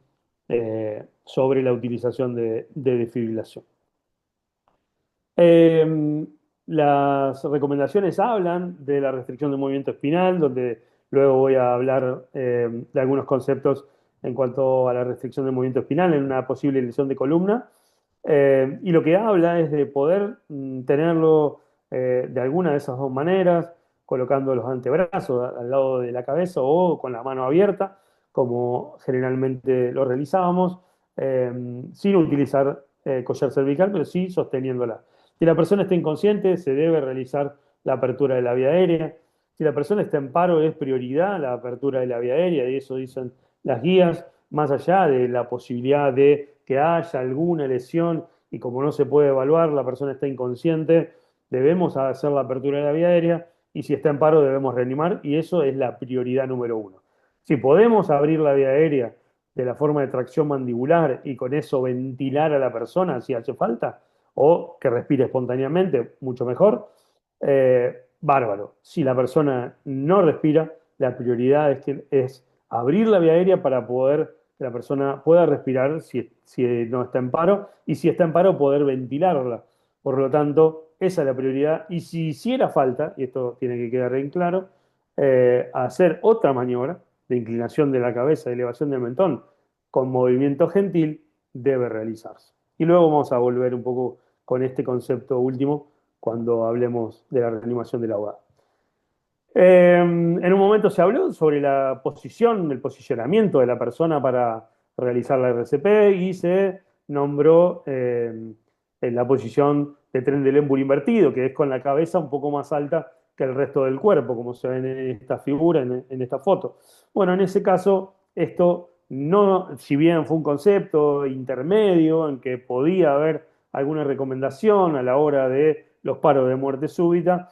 sobre la utilización de desfibrilación. Eh, las recomendaciones hablan de la restricción del movimiento espinal, donde luego voy a hablar de algunos conceptos en cuanto a la restricción del movimiento espinal en una posible lesión de columna. Y lo que habla es de poder tenerlo de alguna de esas dos maneras, colocando los antebrazos al lado de la cabeza o con la mano abierta, como generalmente lo realizábamos, sin utilizar collar cervical, pero sí sosteniéndola. Si la persona está inconsciente, se debe realizar la apertura de la vía aérea. Si la persona está en paro, es prioridad la apertura de la vía aérea, y eso dicen las guías, más allá de la posibilidad de que haya alguna lesión y como no se puede evaluar, la persona está inconsciente, debemos hacer la apertura de la vía aérea y si está en paro debemos reanimar y eso es la prioridad número uno. Si podemos abrir la vía aérea de la forma de tracción mandibular y con eso ventilar a la persona si hace falta, o que respire espontáneamente, mucho mejor, bárbaro. Si la persona no respira, la prioridad es abrir la vía aérea para poder que la persona pueda respirar si no está en paro y si está en paro poder ventilarla. Por lo tanto, esa es la prioridad. Y si hiciera falta, y esto tiene que quedar bien claro, hacer otra maniobra de inclinación de la cabeza, de elevación del mentón, con movimiento gentil, debe realizarse. Y luego vamos a volver un poco con este concepto último cuando hablemos de la reanimación del ahogado. En un momento se habló sobre la posición, el posicionamiento de la persona para realizar la RCP y se nombró en la posición de tren del émbolo invertido, que es con la cabeza un poco más alta que el resto del cuerpo, como se ve en esta figura, en esta foto. Bueno, en ese caso, esto no, si bien fue un concepto intermedio en que podía haber alguna recomendación a la hora de los paros de muerte súbita,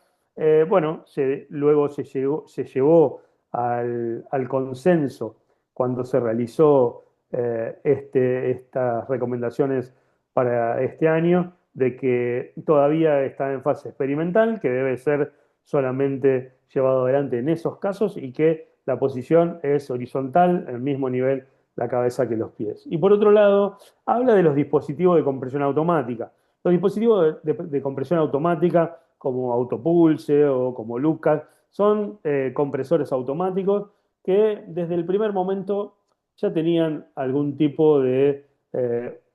bueno, luego se llevó al consenso cuando se realizó estas recomendaciones para este año, de que todavía está en fase experimental, que debe ser solamente llevado adelante en esos casos y que la posición es horizontal, el mismo nivel la cabeza que los pies. Y por otro lado, habla de los dispositivos de compresión automática. Los dispositivos de compresión automática como Autopulse o como Lucas, son compresores automáticos que desde el primer momento ya tenían algún tipo de,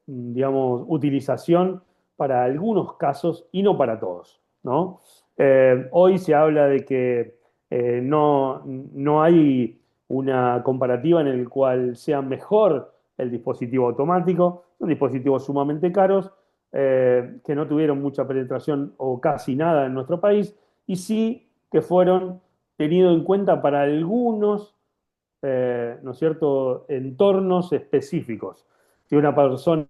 digamos, utilización para algunos casos y no para todos, ¿no? Hoy se habla de que no hay una comparativa en el cual sea mejor el dispositivo automático, son dispositivos sumamente caros, que no tuvieron mucha penetración o casi nada en nuestro país, y sí que fueron tenidos en cuenta para algunos, ¿no es cierto?, entornos específicos. Si una persona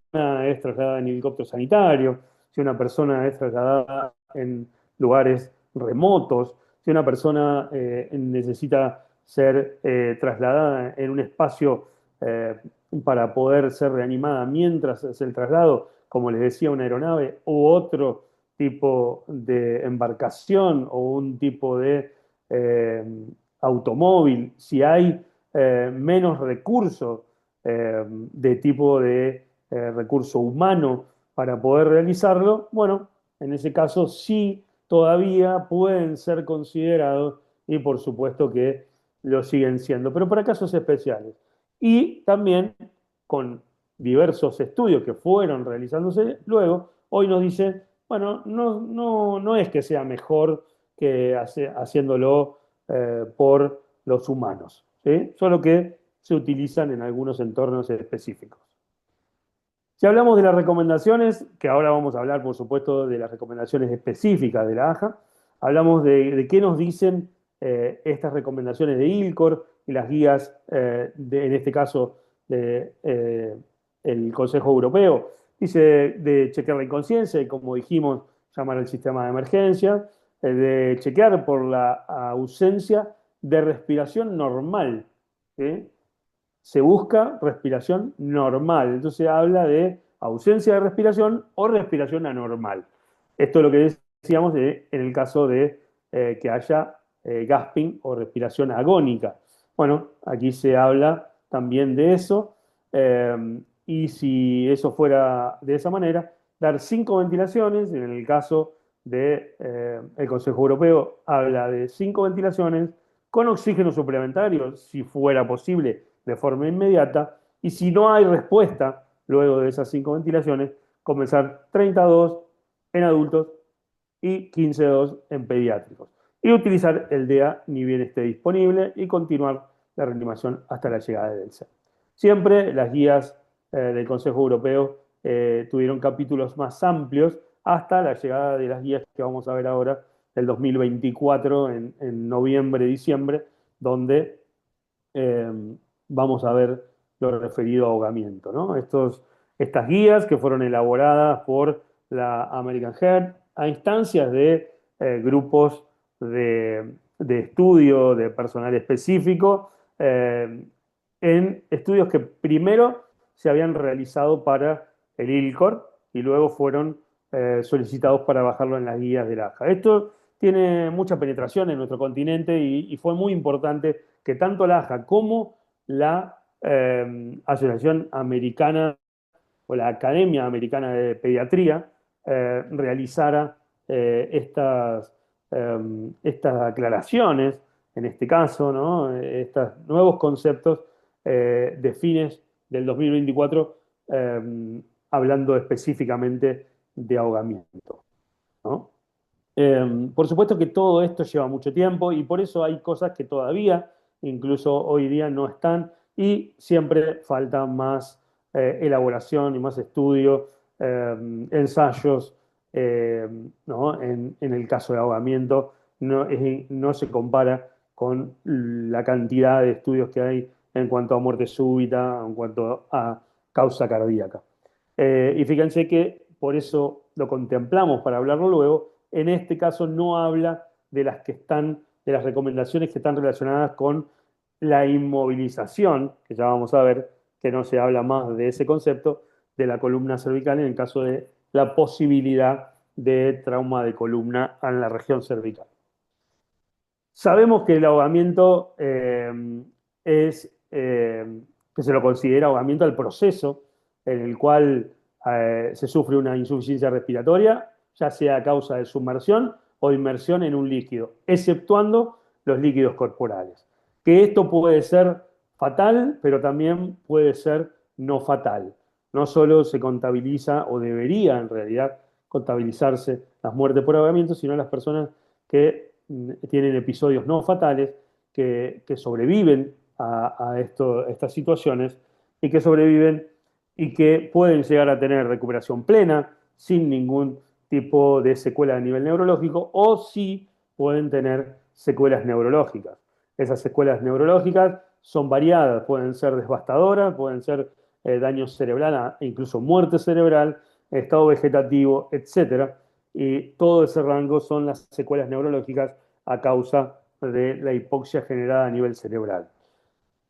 es trasladada en helicóptero sanitario, si una persona es trasladada en lugares remotos, si una persona necesita ser trasladada en un espacio eh, para poder ser reanimada mientras es el traslado, como les decía, una aeronave u otro tipo de embarcación o un tipo de eh, automóvil, si hay menos recursos de tipo de recurso humano para poder realizarlo, bueno, en ese caso sí todavía pueden ser considerados y por supuesto que lo siguen siendo, pero para casos especiales. Y también con diversos estudios que fueron realizándose luego, hoy nos dice, bueno, no es que sea mejor que haciéndolo por los humanos, ¿sí? Solo que se utilizan en algunos entornos específicos. Si hablamos de las recomendaciones, que ahora vamos a hablar, por supuesto, de las recomendaciones específicas de la AJA, hablamos de qué nos dicen estas recomendaciones de ILCOR y las guías, en este caso, del Consejo Europeo. Dice de chequear la inconsciencia y, como dijimos, llamar al sistema de emergencia, de chequear por la ausencia de respiración normal, ¿sí? Se busca respiración normal. Entonces habla de ausencia de respiración o respiración anormal. Esto es lo que decíamos en el caso de que haya gasping o respiración agónica. Bueno, aquí se habla también de eso. Y si eso fuera de esa manera, dar 5 ventilaciones, en el caso del Consejo Europeo habla de 5 ventilaciones con oxígeno suplementario, si fuera posible, de forma inmediata, y si no hay respuesta luego de esas 5 ventilaciones, comenzar 32 en adultos y 15 en pediátricos. Y utilizar el DEA ni bien esté disponible y continuar la reanimación hasta la llegada del SEM. Siempre las guías del Consejo Europeo tuvieron capítulos más amplios hasta la llegada de las guías que vamos a ver ahora del 2024 en noviembre, diciembre, donde eh, vamos a ver lo referido a ahogamiento, ¿no? Estas guías que fueron elaboradas por la American Heart a instancias de grupos de estudio de personal específico, en estudios que primero se habían realizado para el ILCOR y luego fueron solicitados para bajarlo en las guías del AJA. Esto tiene mucha penetración en nuestro continente y fue muy importante que tanto la AJA como la Asociación Americana o la Academia Americana de Pediatría realizara estas aclaraciones, en este caso, ¿no? Estos nuevos conceptos de fines del 2024, hablando específicamente de ahogamiento, ¿no? Por supuesto que todo esto lleva mucho tiempo y por eso hay cosas que todavía, incluso hoy día, no están y siempre falta más elaboración y más estudio, ensayos, eh, ¿no? En el caso de ahogamiento no se compara con la cantidad de estudios que hay en cuanto a muerte súbita, en cuanto a causa cardíaca. Y fíjense que por eso lo contemplamos para hablarlo luego. En este caso no habla de las que están, de las recomendaciones que están relacionadas con la inmovilización, que ya vamos a ver que no se habla más de ese concepto, de la columna cervical en el caso de la posibilidad de trauma de columna en la región cervical. Sabemos que el ahogamiento que se lo considera ahogamiento al proceso en el cual se sufre una insuficiencia respiratoria, ya sea a causa de sumersión o de inmersión en un líquido, exceptuando los líquidos corporales. Que esto puede ser fatal, pero también puede ser no fatal. No solo se contabiliza, o debería en realidad contabilizarse las muertes por ahogamiento, sino las personas que tienen episodios no fatales, que sobreviven estas situaciones y que sobreviven y que pueden llegar a tener recuperación plena sin ningún tipo de secuela a nivel neurológico o sí pueden tener secuelas neurológicas. Esas secuelas neurológicas son variadas, pueden ser devastadoras, pueden ser daño cerebral e incluso muerte cerebral, estado vegetativo, etcétera. Y todo ese rango son las secuelas neurológicas a causa de la hipoxia generada a nivel cerebral.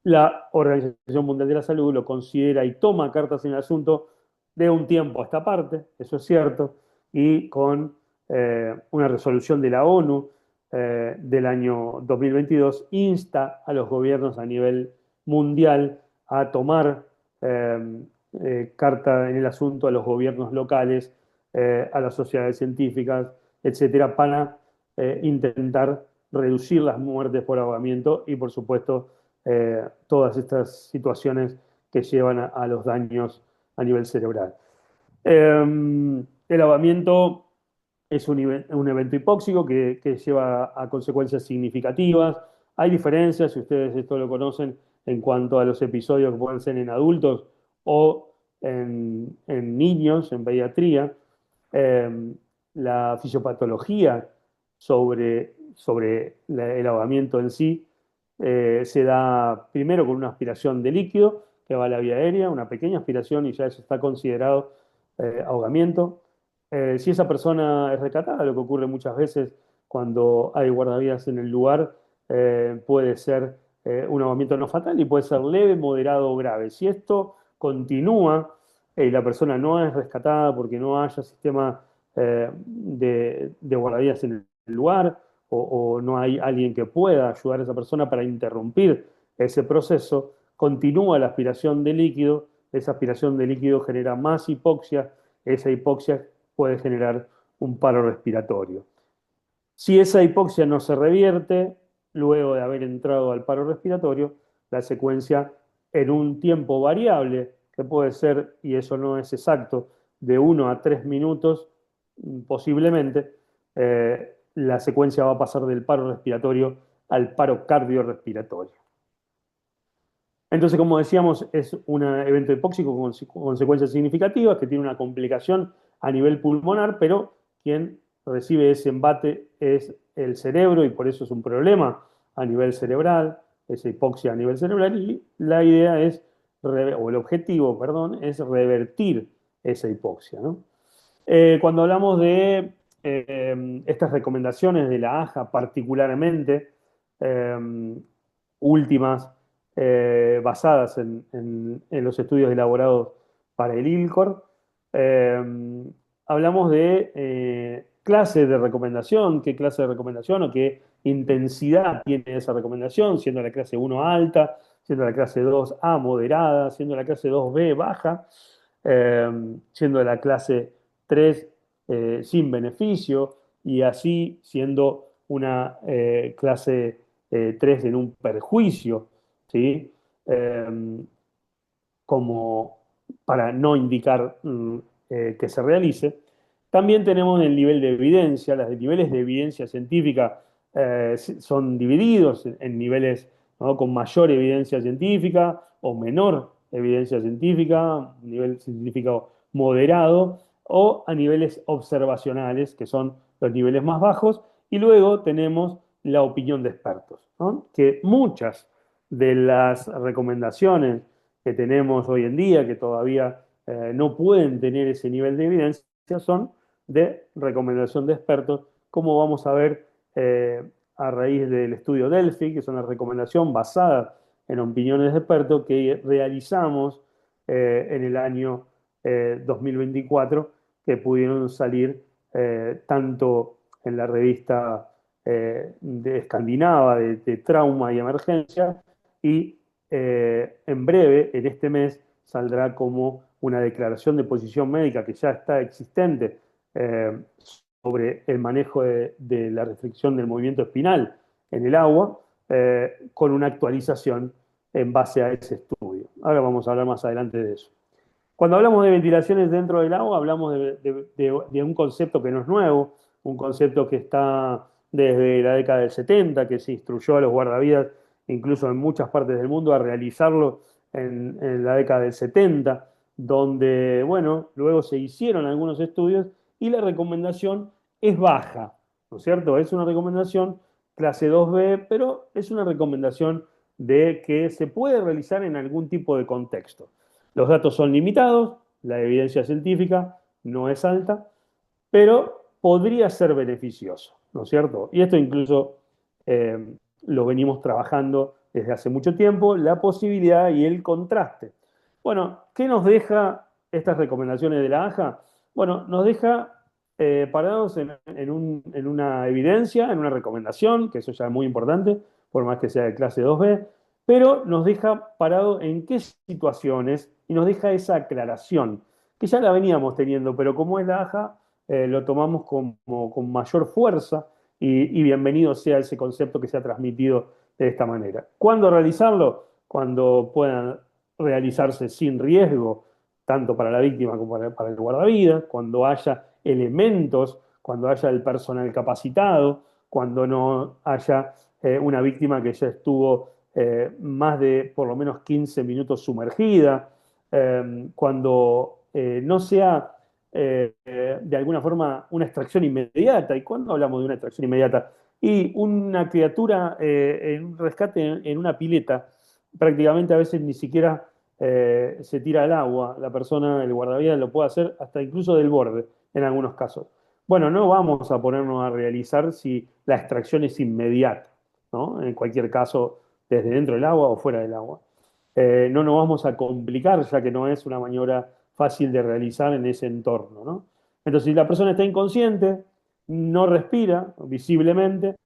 La Organización Mundial de la Salud lo considera y toma cartas en el asunto de un tiempo a esta parte, eso es cierto, y con una resolución de la ONU del año 2022 insta a los gobiernos a nivel mundial a tomar carta en el asunto a los gobiernos locales, a las sociedades científicas, etcétera, para intentar reducir las muertes por ahogamiento y, por supuesto, todas estas situaciones que llevan a los daños a nivel cerebral. El ahogamiento es un evento hipóxico que lleva a consecuencias significativas. Hay diferencias, si ustedes esto lo conocen, en cuanto a los episodios que pueden ser en adultos o en niños, en pediatría. Eh, la fisiopatología sobre el ahogamiento en sí se da primero con una aspiración de líquido que va a la vía aérea, una pequeña aspiración y ya eso está considerado ahogamiento. Si esa persona es rescatada, lo que ocurre muchas veces cuando hay guardavidas en el lugar, puede ser un ahogamiento no fatal y puede ser leve, moderado o grave. Si esto continúa y la persona no es rescatada porque no haya sistema de guardavidas en el lugar o no hay alguien que pueda ayudar a esa persona para interrumpir ese proceso, continúa la aspiración de líquido, esa aspiración de líquido genera más hipoxia, esa hipoxia puede generar un paro respiratorio. Si esa hipoxia no se revierte, luego de haber entrado al paro respiratorio, la secuencia en un tiempo variable, que puede ser, y eso no es exacto, de 1 a 3 minutos, posiblemente, la secuencia va a pasar del paro respiratorio al paro cardiorrespiratorio. Entonces, como decíamos, es un evento hipóxico con consecuencias significativas que tiene una complicación a nivel pulmonar, pero quien recibe ese embate es el cerebro y por eso es un problema a nivel cerebral, esa hipoxia a nivel cerebral, y la idea es, o el objetivo, perdón, es revertir esa hipoxia, ¿no? Cuando hablamos de estas recomendaciones de la AJA, particularmente últimas, basadas en los estudios elaborados para el ILCOR, eh, hablamos de clase de recomendación, qué clase de recomendación o qué intensidad tiene esa recomendación, siendo la clase 1 alta, siendo la clase 2A moderada, siendo la clase 2B baja, siendo la clase 3 sin beneficio y así siendo una clase 3 en un perjuicio, ¿sí? Como para no indicar que se realice. También tenemos el nivel de evidencia. Los niveles de evidencia científica son divididos en niveles, ¿no?, con mayor evidencia científica o menor evidencia científica, nivel científico moderado, o a niveles observacionales, que son los niveles más bajos, y luego tenemos la opinión de expertos, ¿no?, que muchas de las recomendaciones que tenemos hoy en día, que todavía no pueden tener ese nivel de evidencia, son de recomendación de expertos, como vamos a ver a raíz del estudio Delphi, que es una recomendación basada en opiniones de expertos que realizamos en el año 2024, que pudieron salir tanto en la revista de escandinava de trauma y emergencia y en breve, en este mes, saldrá como una declaración de posición médica que ya está existente sobre el manejo de la restricción del movimiento espinal en el agua, con una actualización en base a ese estudio. Ahora vamos a hablar más adelante de eso. Cuando hablamos de ventilaciones dentro del agua, hablamos de un concepto que no es nuevo, un concepto que está desde la década del 70, que se instruyó a los guardavidas, incluso en muchas partes del mundo, a realizarlo en la década del 70, donde, bueno, luego se hicieron algunos estudios y la recomendación es baja, ¿no es cierto? Es una recomendación clase 2B, pero es una recomendación de que se puede realizar en algún tipo de contexto. Los datos son limitados, la evidencia científica no es alta, pero podría ser beneficioso, ¿no es cierto? Y esto incluso lo venimos trabajando desde hace mucho tiempo, la posibilidad y el contraste. Bueno, ¿qué nos deja estas recomendaciones de la AJA? Bueno, nos deja parados en una evidencia, en una recomendación, que eso ya es muy importante, por más que sea de clase 2B, pero nos deja parado en qué situaciones y nos deja esa aclaración, que ya la veníamos teniendo, pero como es la AJA, lo tomamos con mayor fuerza y bienvenido sea ese concepto que se ha transmitido de esta manera. ¿Cuándo realizarlo? Cuando puedan realizarse sin riesgo, tanto para la víctima como para el guardavidas, cuando haya elementos, cuando haya el personal capacitado, cuando no haya una víctima que ya estuvo más de por lo menos 15 minutos sumergida, cuando no sea de alguna forma una extracción inmediata. ¿Y cuándo hablamos de una extracción inmediata? Y una criatura en un rescate en una pileta, prácticamente a veces ni siquiera se tira al agua. La persona, el guardavidas, lo puede hacer hasta incluso del borde, en algunos casos. Bueno, no vamos a ponernos a realizar si la extracción es inmediata, ¿no? En cualquier caso, desde dentro del agua o fuera del agua. No nos vamos a complicar, ya que no es una maniobra fácil de realizar en ese entorno, ¿no? Entonces, si la persona está inconsciente, no respira visiblemente,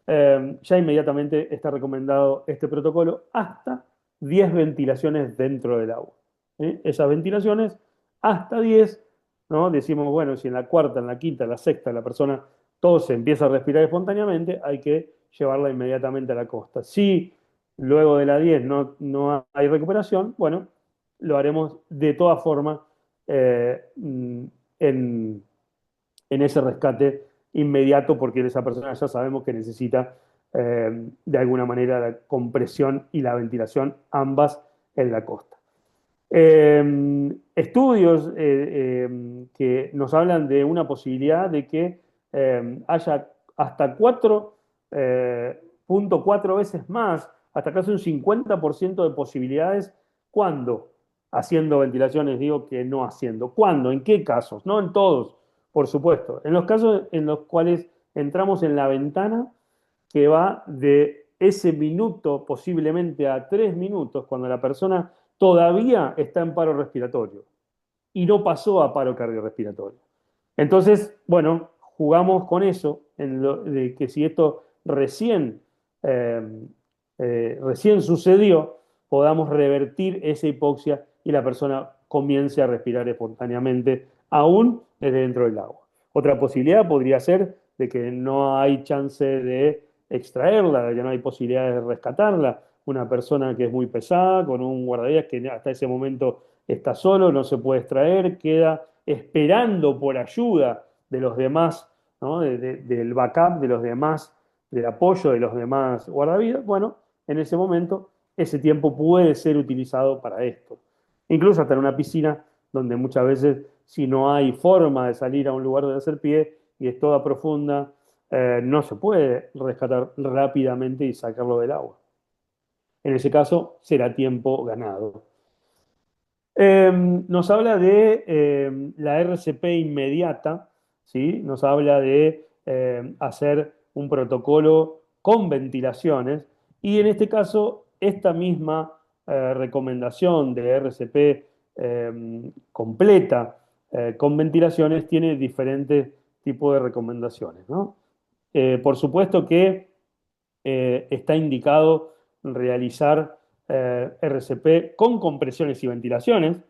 ya inmediatamente está recomendado este protocolo hasta 10 ventilaciones dentro del agua. ¿Sí? Esas ventilaciones, hasta 10, ¿no? Decimos, bueno, si en la cuarta, en la quinta, en la sexta, la persona todo se empieza a respirar espontáneamente, hay que llevarla inmediatamente a la costa. Si luego de la 10 no hay recuperación, bueno, lo haremos de todas formas en ese rescate inmediato porque esa persona ya sabemos que necesita de alguna manera la compresión y la ventilación, ambas en la costa. Estudios que nos hablan de una posibilidad de que haya hasta 4.4 veces más, hasta casi un 50% de posibilidades, cuando haciendo ventilaciones, digo que no haciendo. ¿Cuándo? ¿En qué casos? No en todos, por supuesto. En los casos en los cuales entramos en la ventana que va de ese minuto posiblemente a 3 minutos, cuando la persona todavía está en paro respiratorio y no pasó a paro cardiorrespiratorio. Entonces, bueno, jugamos con eso, de que si esto eh, recién sucedió, podamos revertir esa hipoxia y la persona comience a respirar espontáneamente, aún desde dentro del agua. Otra posibilidad podría ser de que no hay chance de extraerla, de que no hay posibilidad de rescatarla. Una persona que es muy pesada, con un guardavidas que hasta ese momento está solo, no se puede extraer, queda esperando por ayuda de los demás, ¿no? Del backup de los demás, del apoyo de los demás guardavidas. Bueno, en ese momento ese tiempo puede ser utilizado para esto. Incluso hasta en una piscina donde muchas veces si no hay forma de salir a un lugar donde hacer pie y es toda profunda, no se puede rescatar rápidamente y sacarlo del agua. En ese caso será tiempo ganado. Nos habla de la RCP inmediata, ¿sí? Nos habla de hacer un protocolo con ventilaciones y en este caso esta misma recomendación de RCP completa con ventilaciones tiene diferentes tipos de recomendaciones, ¿no? Por supuesto que está indicado realizar RCP con compresiones y ventilaciones.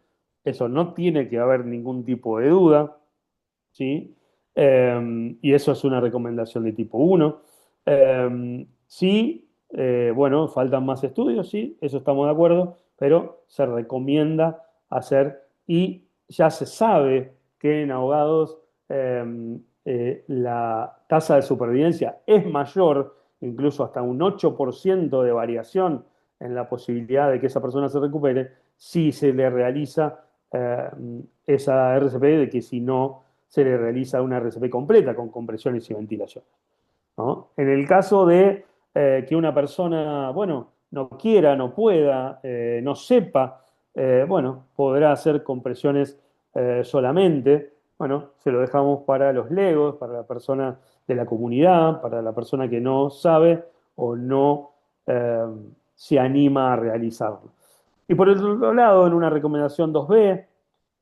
Eso no tiene que haber ningún tipo de duda, ¿sí? Y eso es una recomendación de tipo 1. Sí, bueno, faltan más estudios, sí, eso estamos de acuerdo, pero se recomienda hacer y ya se sabe que en ahogados la tasa de supervivencia es mayor, incluso hasta un 8% de variación en la posibilidad de que esa persona se recupere, si se le realiza eh, esa RCP, de que si no se le realiza una RCP completa con compresiones y ventilaciones, ¿no? En el caso de que una persona, bueno, no quiera, no pueda, no sepa, bueno, podrá hacer compresiones solamente, Bueno, se lo dejamos para los legos, para la persona de la comunidad, para la persona que no sabe o no eh, se anima a realizarlo. Y por el otro lado, en una recomendación 2B,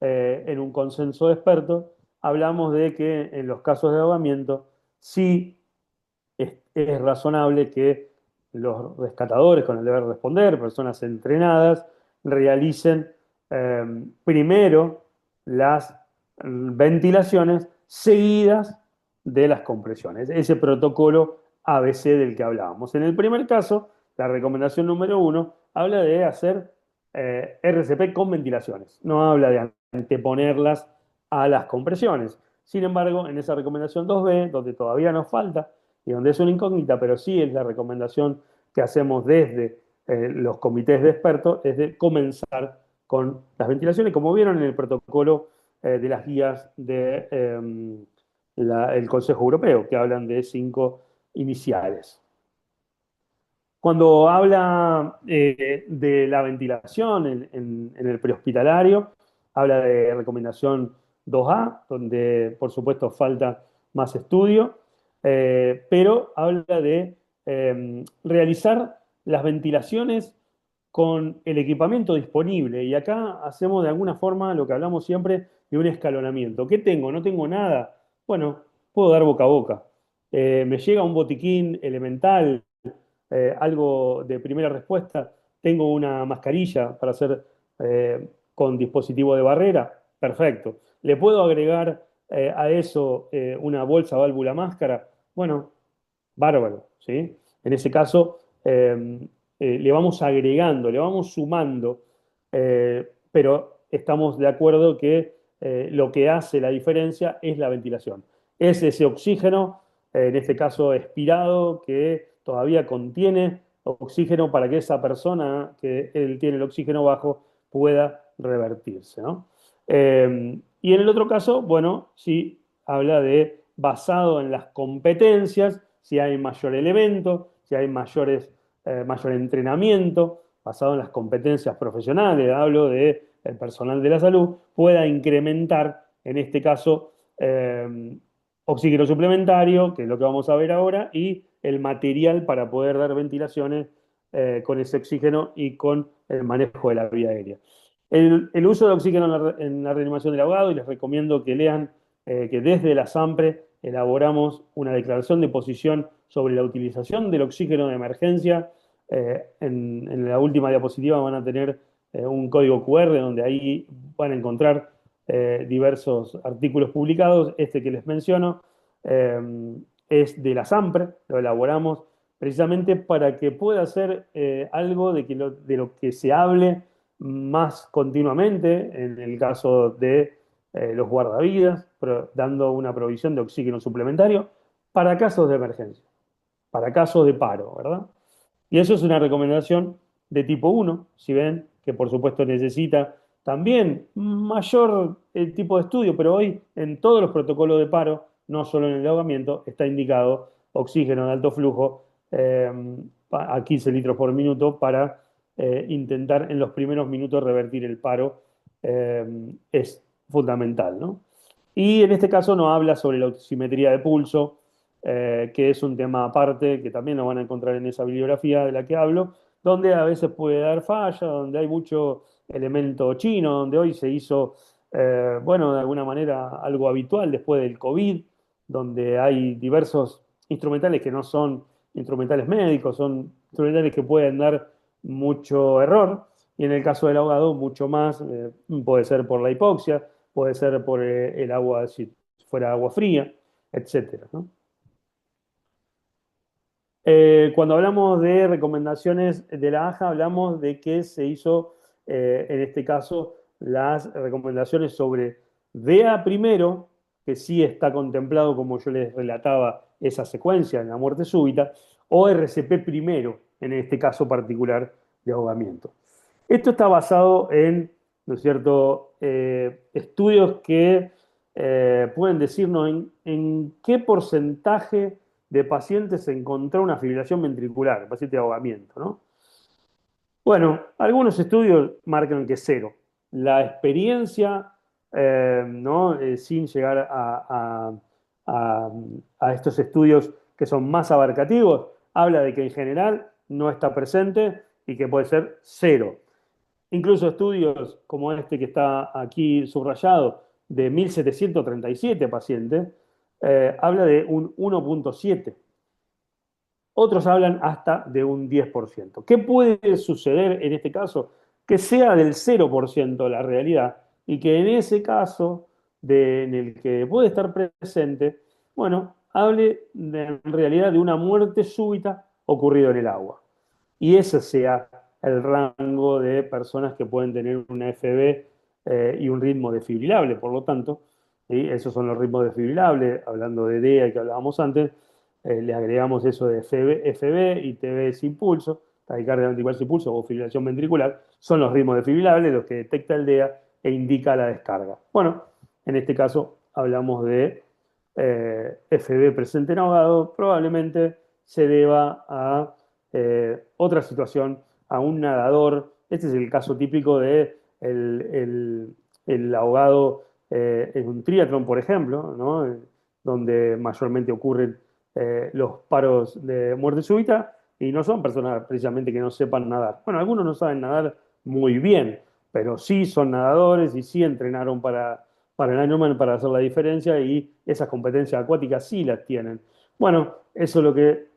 en un consenso de expertos, hablamos de que en los casos de ahogamiento sí es razonable que los rescatadores con el deber de responder, personas entrenadas, realicen primero las ventilaciones seguidas de las compresiones. Ese protocolo ABC del que hablábamos. En el primer caso, la recomendación número 1 habla de hacer RCP con ventilaciones, no habla de anteponerlas a las compresiones. Sin embargo, en esa recomendación 2B, donde todavía nos falta y donde es una incógnita, pero sí es la recomendación que hacemos desde los comités de expertos, es de comenzar con las ventilaciones, como vieron en el protocolo de las guías del Consejo Europeo, que hablan de 5 iniciales. Cuando habla de la ventilación en el prehospitalario, habla de recomendación 2A, donde por supuesto falta más estudio, pero habla de realizar las ventilaciones con el equipamiento disponible. Y acá hacemos de alguna forma lo que hablamos siempre de un escalonamiento. ¿Qué tengo? ¿No tengo nada? Bueno, puedo dar boca a boca. Me llega un botiquín elemental, algo de primera respuesta, tengo una mascarilla para hacer con dispositivo de barrera, perfecto. ¿Le puedo agregar a eso una bolsa, válvula, máscara? Bueno, bárbaro, ¿sí? En ese caso, le vamos agregando, le vamos sumando, pero estamos de acuerdo que lo que hace la diferencia es la ventilación. Es ese oxígeno, en este caso expirado, que todavía contiene oxígeno para que esa persona que él tiene el oxígeno bajo pueda revertirse, ¿no? Y en el otro caso, bueno, sí habla de basado en las competencias, si hay mayor elemento, si hay mayor entrenamiento, basado en las competencias profesionales, hablo del personal de la salud, pueda incrementar, en este caso, oxígeno suplementario, que es lo que vamos a ver ahora, y el material para poder dar ventilaciones con ese oxígeno y con el manejo de la vía aérea. El uso de oxígeno en la reanimación del ahogado, y les recomiendo que lean que desde la SAMPRE elaboramos una declaración de posición sobre la utilización del oxígeno de emergencia. En la última diapositiva van a tener un código QR donde ahí van a encontrar diversos artículos publicados. Este que les menciono eh, es de la SAMPRE, lo elaboramos precisamente para que pueda ser algo de lo que se hable más continuamente en el caso de los guardavidas, dando una provisión de oxígeno suplementario para casos de emergencia, para casos de paro, ¿verdad? Y eso es una recomendación de tipo 1, si ven, que por supuesto necesita también mayor tipo de estudio, pero hoy en todos los protocolos de paro, no solo en el ahogamiento, está indicado oxígeno de alto flujo eh, a 15 litros por minuto para intentar en los primeros minutos revertir el paro. Es fundamental, ¿no? Y en este caso no habla sobre la oximetría de pulso, que es un tema aparte, que también lo van a encontrar en esa bibliografía de la que hablo, donde a veces puede dar falla, donde hay mucho elemento chino, donde hoy se hizo, bueno, de alguna manera algo habitual después del COVID, donde hay diversos instrumentales que no son instrumentales médicos, son instrumentales que pueden dar mucho error, y en el caso del ahogado mucho más, puede ser por la hipoxia, puede ser por el agua, si fuera agua fría, etcétera, ¿no? Cuando hablamos de recomendaciones de la AJA, hablamos de que se hizo, en este caso, las recomendaciones sobre DEA primero, que sí está contemplado, como yo les relataba, esa secuencia en la muerte súbita, o RCP primero, en este caso particular de ahogamiento. Esto está basado en, ¿no es cierto?, estudios que pueden decirnos en qué porcentaje de pacientes se encontró una fibrilación ventricular, paciente de ahogamiento, ¿no? Bueno, algunos estudios marcan que cero. La experiencia ¿no? Sin llegar a- a estos estudios que son más abarcativos, habla de que en general no está presente y que puede ser cero. Incluso estudios como este que está aquí subrayado, de 1.737 pacientes, habla de un 1,7. Otros hablan hasta de un 10%. ¿Qué puede suceder en este caso? Que sea del 0% la realidad y que en ese caso en el que puede estar presente, bueno, hable en realidad de una muerte súbita ocurrida en el agua. Y ese sea el rango de personas que pueden tener una FB y un ritmo desfibrilable. Por lo tanto, ¿sí? Esos son los ritmos desfibrilables, hablando de DEA que hablábamos antes, le agregamos eso de FB y TB sin pulso, taquicardia ventricular sin pulso o fibrilación ventricular, son los ritmos desfibrilables los que detecta el DEA e indica la descarga. Bueno, en este caso hablamos de FB presente en ahogado, probablemente se deba a otra situación, a un nadador. Este es el caso típico de el ahogado en un triatlón, por ejemplo, ¿no? Donde mayormente ocurren los paros de muerte súbita y no son personas precisamente que no sepan nadar. Bueno, algunos no saben nadar muy bien, pero sí son nadadores y sí entrenaron para el Ironman para hacer la diferencia y esas competencias acuáticas sí las tienen. Bueno, eso es lo que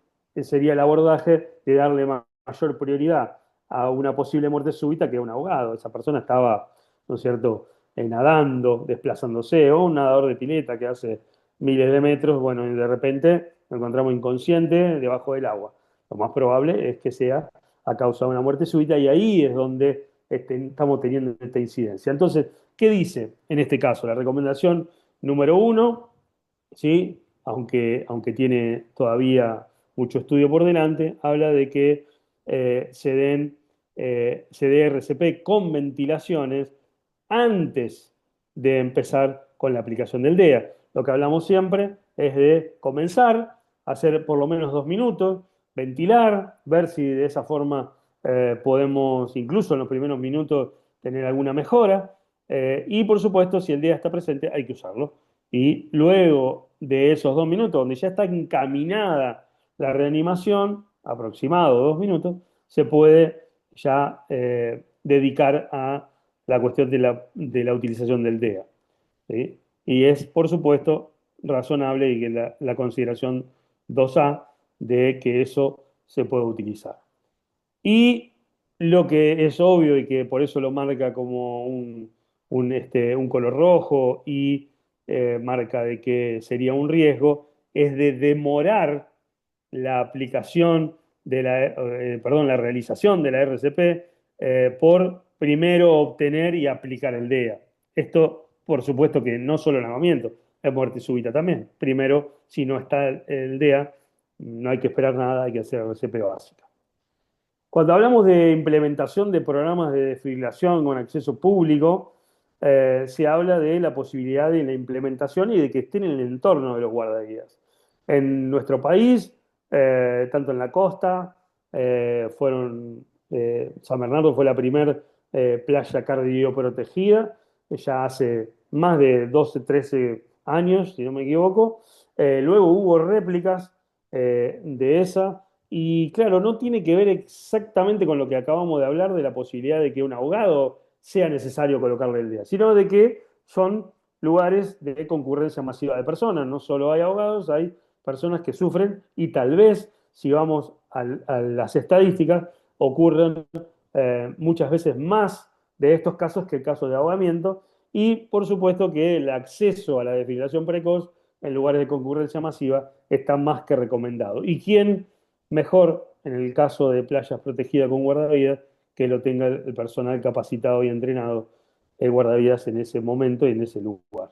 sería el abordaje de darle mayor prioridad a una posible muerte súbita que a un ahogado. Esa persona estaba, ¿no es cierto?, nadando, desplazándose, o un nadador de pileta que hace miles de metros, bueno, y de repente lo encontramos inconsciente debajo del agua. Lo más probable es que sea a causa de una muerte súbita y ahí es donde estamos teniendo esta incidencia. Entonces, ¿qué dice en este caso? La recomendación número uno, ¿sí? Aunque tiene todavía mucho estudio por delante, habla de que se dé RCP con ventilaciones antes de empezar con la aplicación del DEA. Lo que hablamos siempre es de comenzar, hacer por lo menos 2 minutos, ventilar, ver si de esa forma podemos, incluso en los primeros minutos, tener alguna mejora. Y por supuesto, si el DEA está presente, hay que usarlo. Y luego de esos 2 minutos, donde ya está encaminada la reanimación, aproximado 2 minutos, se puede ya dedicar a la cuestión de la utilización del DEA. ¿Sí? Y es, por supuesto, razonable y que la consideración 2A de que eso se puede utilizar. Y lo que es obvio y que por eso lo marca como un color rojo y marca de que sería un riesgo, es de demorar la aplicación perdón, la realización de la RCP por primero obtener y aplicar el DEA. Esto, por supuesto que no solo el ahogamiento, es muerte súbita también. Primero, si no está el DEA, no hay que esperar nada, hay que hacer RCP básica. Cuando hablamos de implementación de programas de desfibrilación con acceso público, se habla de la posibilidad de la implementación y de que estén en el entorno de los guardavidas. En nuestro país, tanto en la costa, San Bernardo fue la primera playa cardioprotegida, ya hace más de 12, 13 años, si no me equivoco. Luego hubo réplicas de esa. Y claro, no tiene que ver exactamente con lo que acabamos de hablar de la posibilidad de que un abogado sea necesario colocarle el día, sino de que son lugares de concurrencia masiva de personas. No solo hay abogados, hay personas que sufren y tal vez, si vamos a las estadísticas, ocurren muchas veces más de estos casos que el caso de ahogamiento. Y por supuesto que el acceso a la desfibrilación precoz en lugares de concurrencia masiva está más que recomendado. ¿Y quién mejor en el caso de playas protegidas con guardavidas que lo tenga el personal capacitado y entrenado, el guardavidas en ese momento y en ese lugar?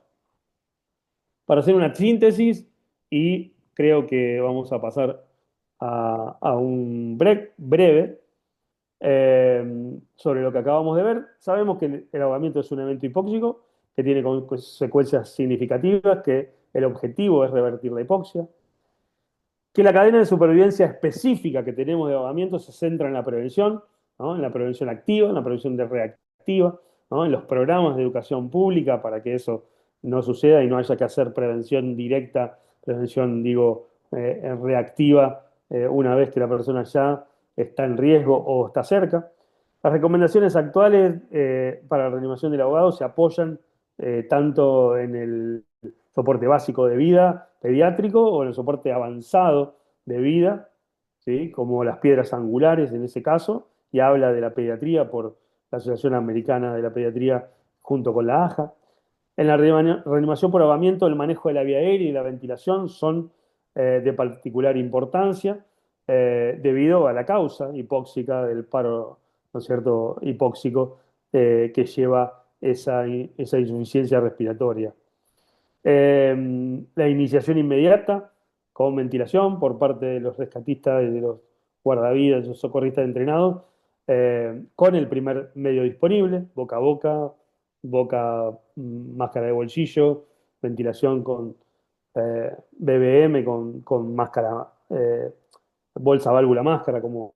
Para hacer una síntesis, y creo que vamos a pasar a un break breve sobre lo que acabamos de ver. Sabemos que el ahogamiento es un evento hipóxico que tiene consecuencias significativas, que el objetivo es revertir la hipoxia, que la cadena de supervivencia específica que tenemos de ahogamiento se centra en la prevención, ¿no? En la prevención activa, en la prevención de reactiva. ¿no? En los programas de educación pública para que eso no suceda y no haya que hacer prevención directa, prevención, digo, reactiva, una vez que la persona ya está en riesgo o está cerca. Las recomendaciones actuales para la reanimación del abogado se apoyan tanto en el soporte básico de vida pediátrico o en el soporte avanzado de vida, ¿sí? Como las piedras angulares en ese caso, y habla de la pediatría por la Asociación Americana de la Pediatría junto con la AJA. En la reanimación por ahogamiento, el manejo de la vía aérea y la ventilación son de particular importancia debido a la causa hipóxica del paro, ¿no es cierto?, hipóxico que lleva esa insuficiencia respiratoria. La iniciación inmediata con ventilación por parte de los rescatistas y de los guardavidas, de los socorristas entrenados, con el primer medio disponible, boca a boca, máscara de bolsillo, ventilación con BBM, con máscara, bolsa, válvula, máscara, como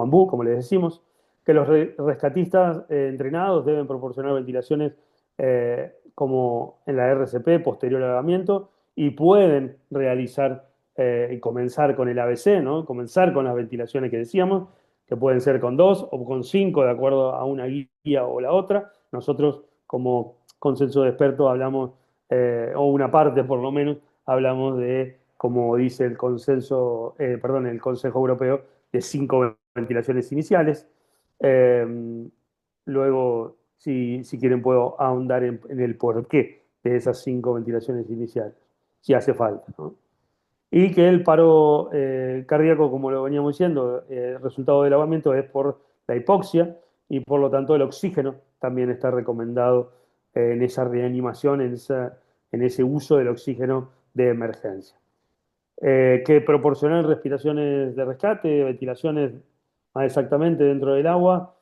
ambú, como les decimos, que los rescatistas entrenados deben proporcionar ventilaciones como en la RCP posterior al ahogamiento y pueden realizar y comenzar con el ABC, ¿no? Comenzar con las ventilaciones que decíamos, que pueden ser con 2 o con 5 de acuerdo a una guía o la otra. Nosotros como consenso de expertos hablamos, o una parte por lo menos, hablamos de, como dice el consenso, perdón, el Consejo Europeo, de 5 ventilaciones iniciales. Eh, Luego, si quieren, puedo ahondar en el porqué de esas 5 ventilaciones iniciales, si hace falta, ¿no? Y que el paro cardíaco, como lo veníamos diciendo, el resultado del ahogamiento es por la hipoxia y por lo tanto el oxígeno también está recomendado en esa reanimación, en ese uso del oxígeno de emergencia. Que proporcionan respiraciones de rescate, ventilaciones más exactamente dentro del agua,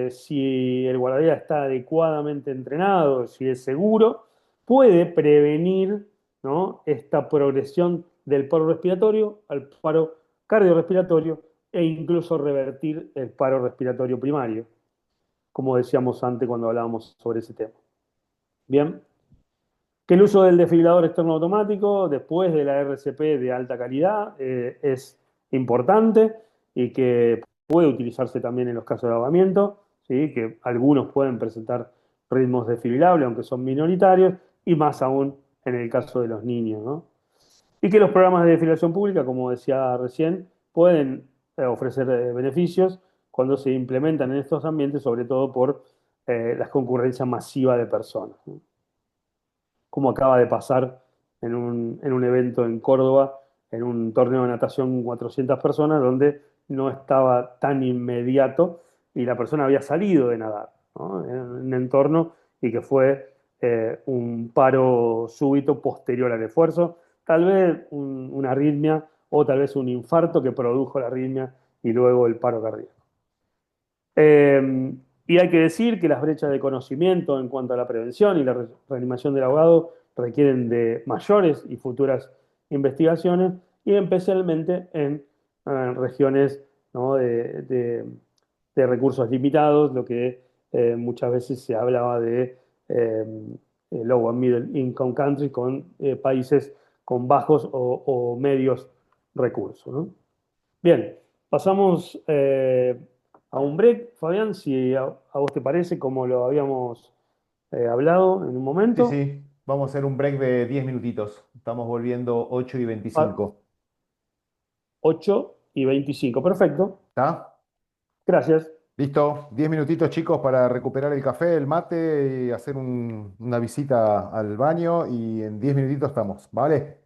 si el guardavidas está adecuadamente entrenado, si es seguro, puede prevenir, ¿no?, esta progresión del paro respiratorio al paro cardiorrespiratorio e incluso revertir el paro respiratorio primario, como decíamos antes cuando hablábamos sobre ese tema. Bien. Que el uso del desfibrilador externo automático después de la RCP de alta calidad es importante y que puede utilizarse también en los casos de ahogamiento, ¿sí? Que algunos pueden presentar ritmos desfibrilables, aunque son minoritarios, y más aún en el caso de los niños, ¿no? Y que los programas de desfibrilación pública, como decía recién, pueden ofrecer beneficios cuando se implementan en estos ambientes, sobre todo por la concurrencia masiva de personas, ¿no? Como acaba de pasar en un evento en Córdoba, en un torneo de natación con 400 personas, donde no estaba tan inmediato y la persona había salido de nadar, ¿no?, en un entorno y que fue un paro súbito posterior al esfuerzo, tal vez una arritmia o tal vez un infarto que produjo la arritmia y luego el paro cardíaco. Y hay que decir que las brechas de conocimiento en cuanto a la prevención y la reanimación del ahogado requieren de mayores y futuras investigaciones, y especialmente en regiones, ¿no?, de recursos limitados, lo que muchas veces se hablaba de eh, low and middle income countries, con países con bajos o medios recursos, ¿no? Bien, pasamos a un break, Fabián, si a vos te parece, como lo habíamos hablado en un Sí, momento. sí, vamos a hacer un break de 10 minutitos. Estamos volviendo 8 y A 25. 8:25. Perfecto. ¿Está? Gracias. Listo, 10 minutitos chicos para recuperar el café, el mate y hacer una visita al baño y en 10 minutitos estamos, ¿vale?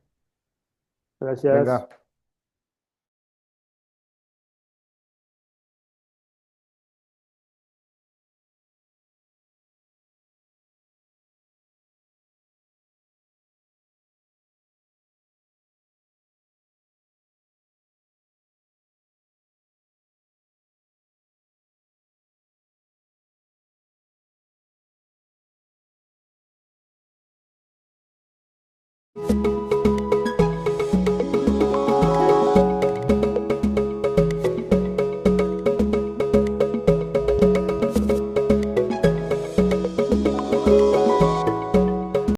Gracias. Venga.